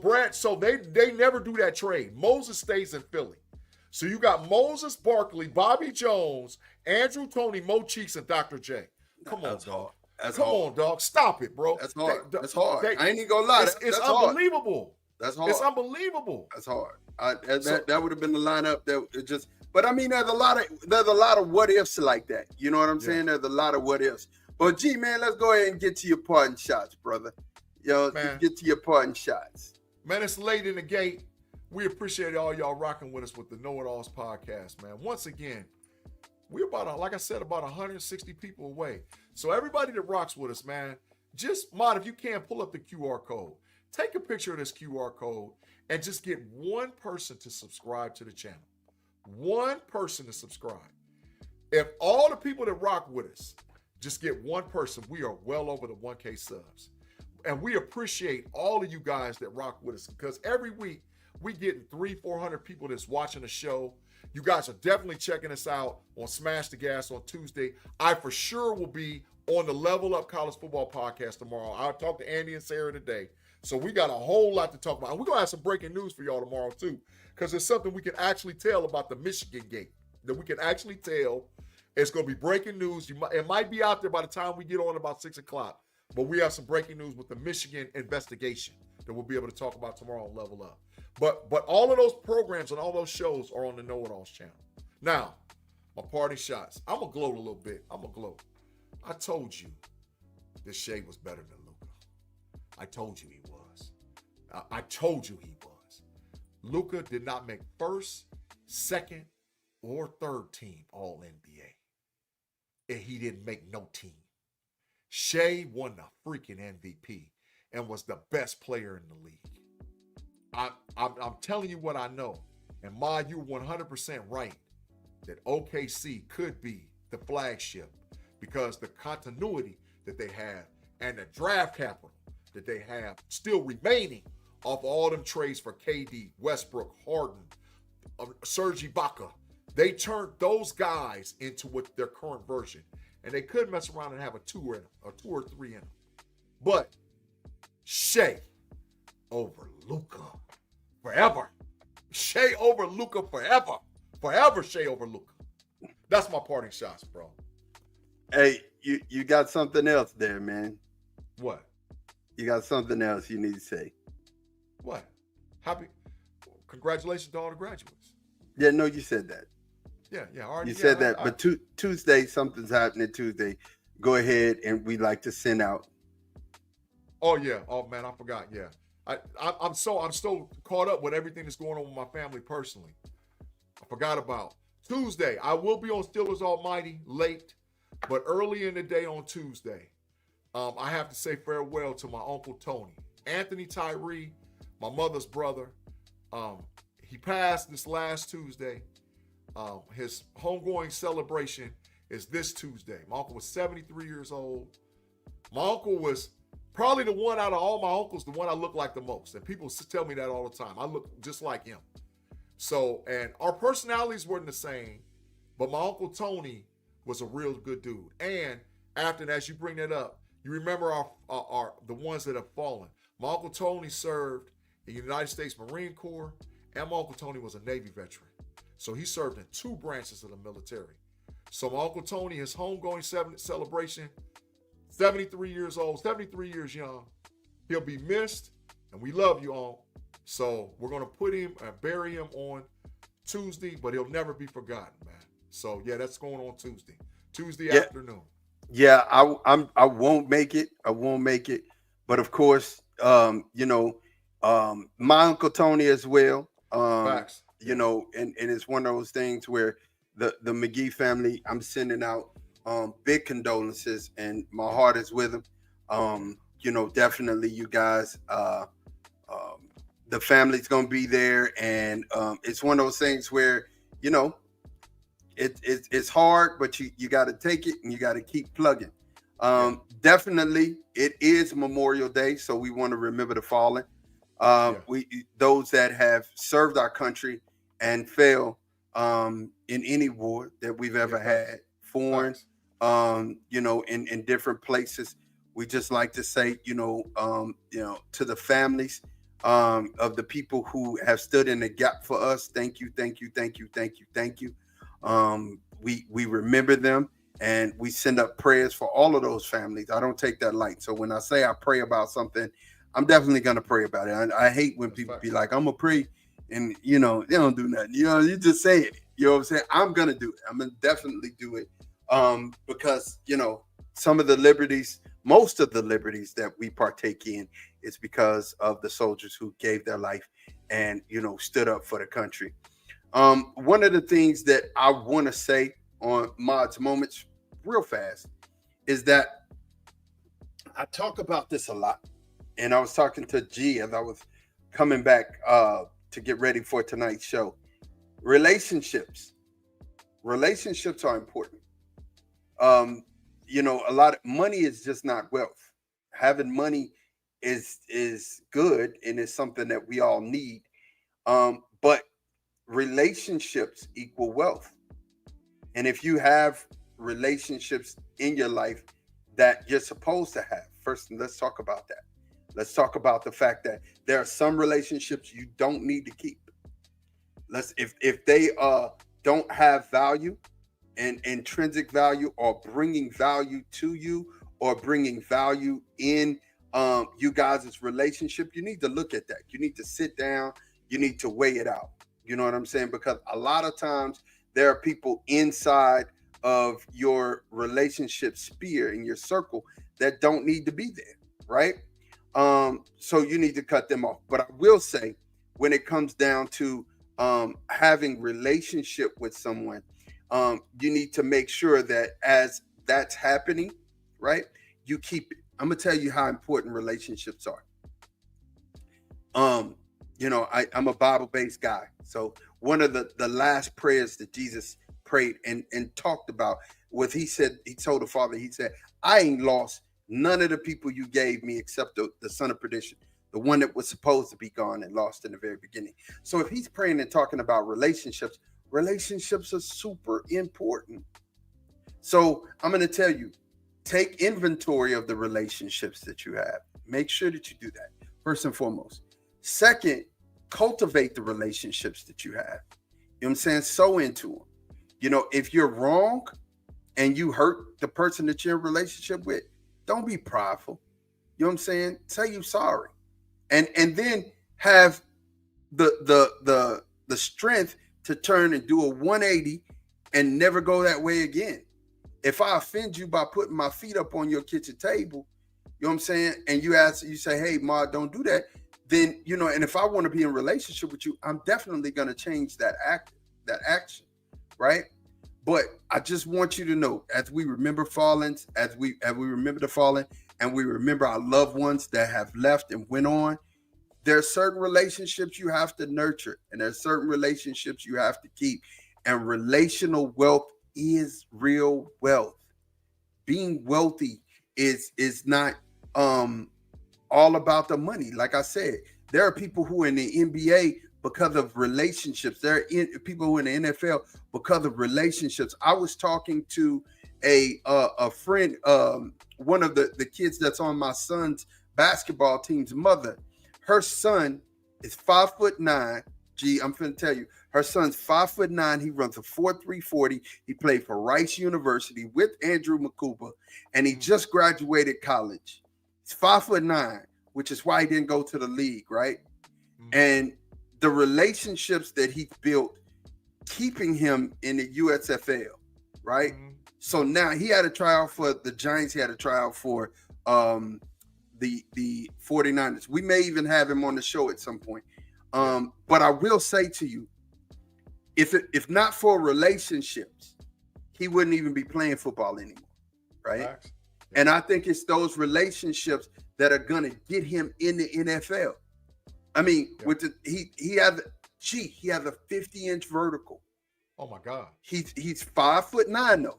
they never do that trade. Moses stays in Philly. So you got Moses, Barkley, Bobby Jones, Andrew Toney, Mo Cheeks, and Dr. J. Come on, dog. Come on, dog. Stop it, bro. That's hard. That's hard. I ain't even gonna lie. It's unbelievable. That's hard. It's unbelievable. That's hard. That would have been the lineup that it just. But I mean, there's a lot of what ifs like that. You know what I'm saying? There's a lot of what ifs. But G, man, let's go ahead and get to your parting shots, brother. Get to your parting shots. Man, it's late in the gate. We appreciate all y'all rocking with us with the KnoItAllZ podcast, man. Once again, we're about 160 people away. So everybody that rocks with us, man, just if you can, pull up the QR code. Take a picture of this QR code and just get one person to subscribe to the channel. One person to subscribe. If all the people that rock with us just get one person, we are well over the 1K subs. And we appreciate all of you guys that rock with us because every week we getting 300-400 people that's watching the show. You guys are definitely checking us out on Smash the Gas on Tuesday. I for sure will be on the Level Up College Football podcast tomorrow. I'll talk to Andy and Sarah today. So we got a whole lot to talk about. And we're going to have some breaking news for y'all tomorrow, too, because there's something we can actually tell about the Michigan game that we can actually tell. It's going to be breaking news. It might be out there by the time we get on about 6 o'clock, but we have some breaking news with the Michigan investigation that we'll be able to talk about tomorrow on Level Up. But all of those programs and all those shows are on the KnoItAllZ channel. Now, my party shots. I'm going to gloat a little bit. I'm going to gloat. I told you that Shea was better than Luka. I told you he was. I told you he was. Luka did not make first, second, or third team All-NBA. And he didn't make no team. Shea won the freaking MVP and was the best player in the league. I'm telling you what I know. And Ma, you're 100% right that OKC could be the flagship because the continuity that they have and the draft capital that they have still remaining off all them trades for KD, Westbrook, Harden, Serge Ibaka. They turned those guys into what their current version. And they could mess around and have a 2 in them, a 2 or 3 in them. But Shea over Luka forever. Shea over Luka forever. Forever Shea over Luka. That's my parting shots, bro. Hey, you got something else there, man. What? You got something else you need to say. What? Congratulations to all the graduates. Yeah, no, you said that. Yeah. Already, you said that, but Tuesday, something's happening Tuesday. Go ahead, and we like to send out. Oh yeah. Oh man, I forgot. Yeah. I'm so caught up with everything that's going on with my family personally. I forgot about Tuesday. I will be on Steelers Almighty late, but early in the day on Tuesday, I have to say farewell to my Uncle Tony, Anthony Tyree, my mother's brother. He passed this last Tuesday. His homegoing celebration is this Tuesday. My uncle was 73 years old. My uncle was probably the one out of all my uncles, the one I look like the most. And people tell me that all the time. I look just like him. So, and our personalities weren't the same, but my Uncle Tony was a real good dude. And after that, as you bring that up, you remember our the ones that have fallen. My Uncle Tony served in the United States Marine Corps, and my Uncle Tony was a Navy veteran. So he served in 2 branches of the military. So my Uncle Tony, his homegoing celebration, 73 years old, 73 years young. He'll be missed, and we love you all. So we're going to put him and bury him on Tuesday, but he'll never be forgotten, man. So, yeah, that's going on Tuesday afternoon. Yeah, I won't make it. I won't make it. But, of course, my Uncle Tony as well. Facts. You know, and it's one of those things where the McGee family, I'm sending out big condolences, and my heart is with them. Definitely you guys, the family's going to be there. And it's one of those things where, it's hard, but you got to take it and you got to keep plugging. Definitely it is Memorial Day. So we want to remember the fallen. Those that have served our country and fell in any war that we've ever had, foreign, in different places. We just like to say, to the families of the people who have stood in the gap for us. Thank you. We remember them, and we send up prayers for all of those families. I don't take that light. So when I say I pray about something, I'm definitely going to pray about it. I hate when people be like, I'm going to pray, and, they don't do nothing. You just say it. You know what I'm saying? I'm going to do it. I'm going to definitely do it because, some of the liberties, most of the liberties that we partake in is because of the soldiers who gave their life and, stood up for the country. One of the things that I want to say on Mod's Moments real fast is that I talk about this a lot. And I was talking to G as I was coming back to get ready for tonight's show. Relationships are important. A lot of money is just not wealth. Having money is good and is something that we all need. But relationships equal wealth. And if you have relationships in your life, that you're supposed to have. First, let's talk about that. Let's talk about the fact that there are some relationships you don't need to keep. If they don't have value and intrinsic value, or bringing value to you, or bringing value in you guys' relationship, you need to look at that. You need to sit down. You need to weigh it out. You know what I'm saying? Because a lot of times there are people inside of your relationship sphere, in your circle, that don't need to be there, right? So you need to cut them off. But I will say, when it comes down to having relationship with someone, you need to make sure that as that's happening, right, you keep it. I'm gonna tell you how important relationships are. You know, I'm a Bible-based guy, so one of the last prayers that Jesus prayed and talked about was, he told the Father, he said, I ain't lost none of the people you gave me except the son of perdition, the one that was supposed to be gone and lost in the very beginning. So if he's praying and talking about relationships are super important. So I'm going to tell you, take inventory of the relationships that you have. Make sure that you do that, first and foremost. Second, cultivate the relationships that you have. You know what I'm saying? Sow into them. You know, if you're wrong and you hurt the person that you're in a relationship with, don't be prideful. You know what I'm saying? Say you're sorry. And then have the strength to turn and do a 180 and never go that way again. If I offend you by putting my feet up on your kitchen table, you know what I'm saying, and you say, hey, Ma, don't do that, then, you know, and if I want to be in a relationship with you, I'm definitely going to change that action, right? But I just want you to know, as we remember fallings, as we remember the fallen, and we remember our loved ones that have left and went on, there are certain relationships you have to nurture, and there are certain relationships you have to keep. And relational wealth is real wealth. Being wealthy is not all about the money. Like I said, there are people who are in the NBA because of relationships. There are people who are in the NFL because of relationships. I was talking to a friend, one of the kids that's on my son's basketball team's mother. Her son is 5'9". I'm finna tell you, her son's 5'9". He runs a 4.3 40. He played for Rice University with Andrew Makuba, and he just graduated college. He's 5'9", which is why he didn't go to the league, right? And the relationships that he built, keeping him in the USFL, right? So now he had a tryout for the Giants. He had a tryout for the 49ers. We may even have him on the show at some point. But I will say to you, if not for relationships, he wouldn't even be playing football anymore, right? Yeah. And I think it's those relationships that are gonna get him in the NFL. I mean, with he has a 50-inch vertical. Oh my God. He's 5'9" though.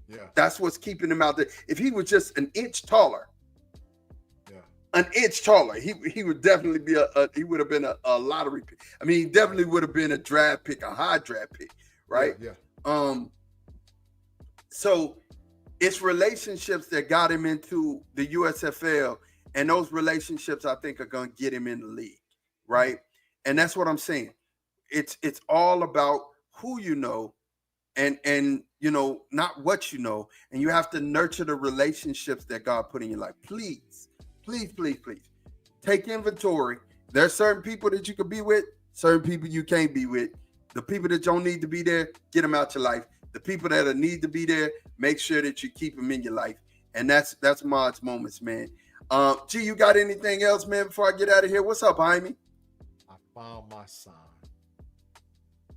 Yeah. That's what's keeping him out there. If he was just an inch taller, he would definitely be he would have been a lottery pick. I mean, he definitely would have been a draft pick, a high draft pick, right? Yeah. So it's relationships that got him into the USFL, and those relationships I think are going to get him in the league, right? And that's what I'm saying. It's all about who you know, and you know, not what you know, and you have to nurture the relationships that God put in your life. Please, take inventory. There are certain people that you can be with, certain people you can't be with. The people that don't need to be there, get them out your life. The people that need to be there, make sure that you keep them in your life. And that's Mod's Moments, man. G, you got anything else, man, before I get out of here? What's up, Jaime? I found my son.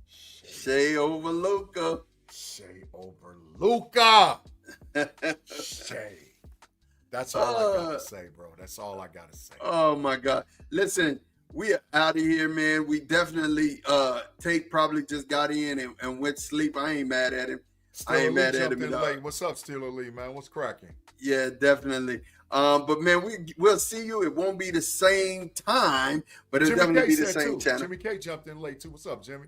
Shay over Luca. Shay over Luca. Shay. That's all I got to say, bro. That's all I got to say. Oh, my God. Listen, we are out of here, man. We definitely, Tate probably just got in and went to sleep. I ain't mad at him. I ain't mad at him at all. What's up, Steeler Lee, man? What's cracking? Yeah, definitely. But, man, we'll see you. It won't be the same time, but it'll definitely be the same channel. Jimmy K jumped in late, too. What's up, Jimmy?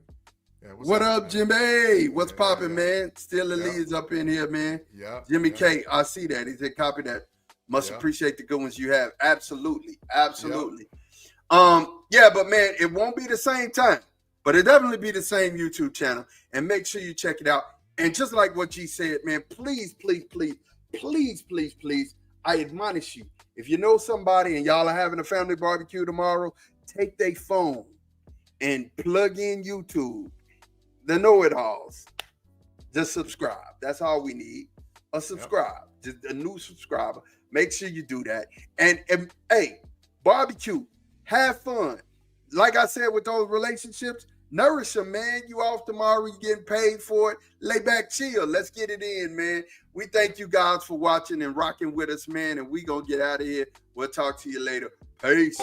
Yeah, What up, man? Jimmy? What's Yeah, popping, yeah. man? Still Elite is up in here, man. Yeah. Jimmy yeah. K, I see that. He said, copy that. Must Yeah. appreciate the good ones you have. Absolutely. Yep. Yeah, but man, it won't be the same time, but it definitely be the same YouTube channel. And make sure you check it out. And just like what G said, man, please, I admonish you. If you know somebody and y'all are having a family barbecue tomorrow, take their phone and plug in YouTube, the KnoItAllZ. Just subscribe. That's all we need. A subscribe. Just a new subscriber. Make sure you do that. And hey, barbecue. Have fun. Like I said with those relationships, nourish them, man. You off tomorrow, you getting paid for it. Lay back, chill. Let's get it in, man. We thank you guys for watching and rocking with us, man. And we gonna get out of here. We'll talk to you later. Peace.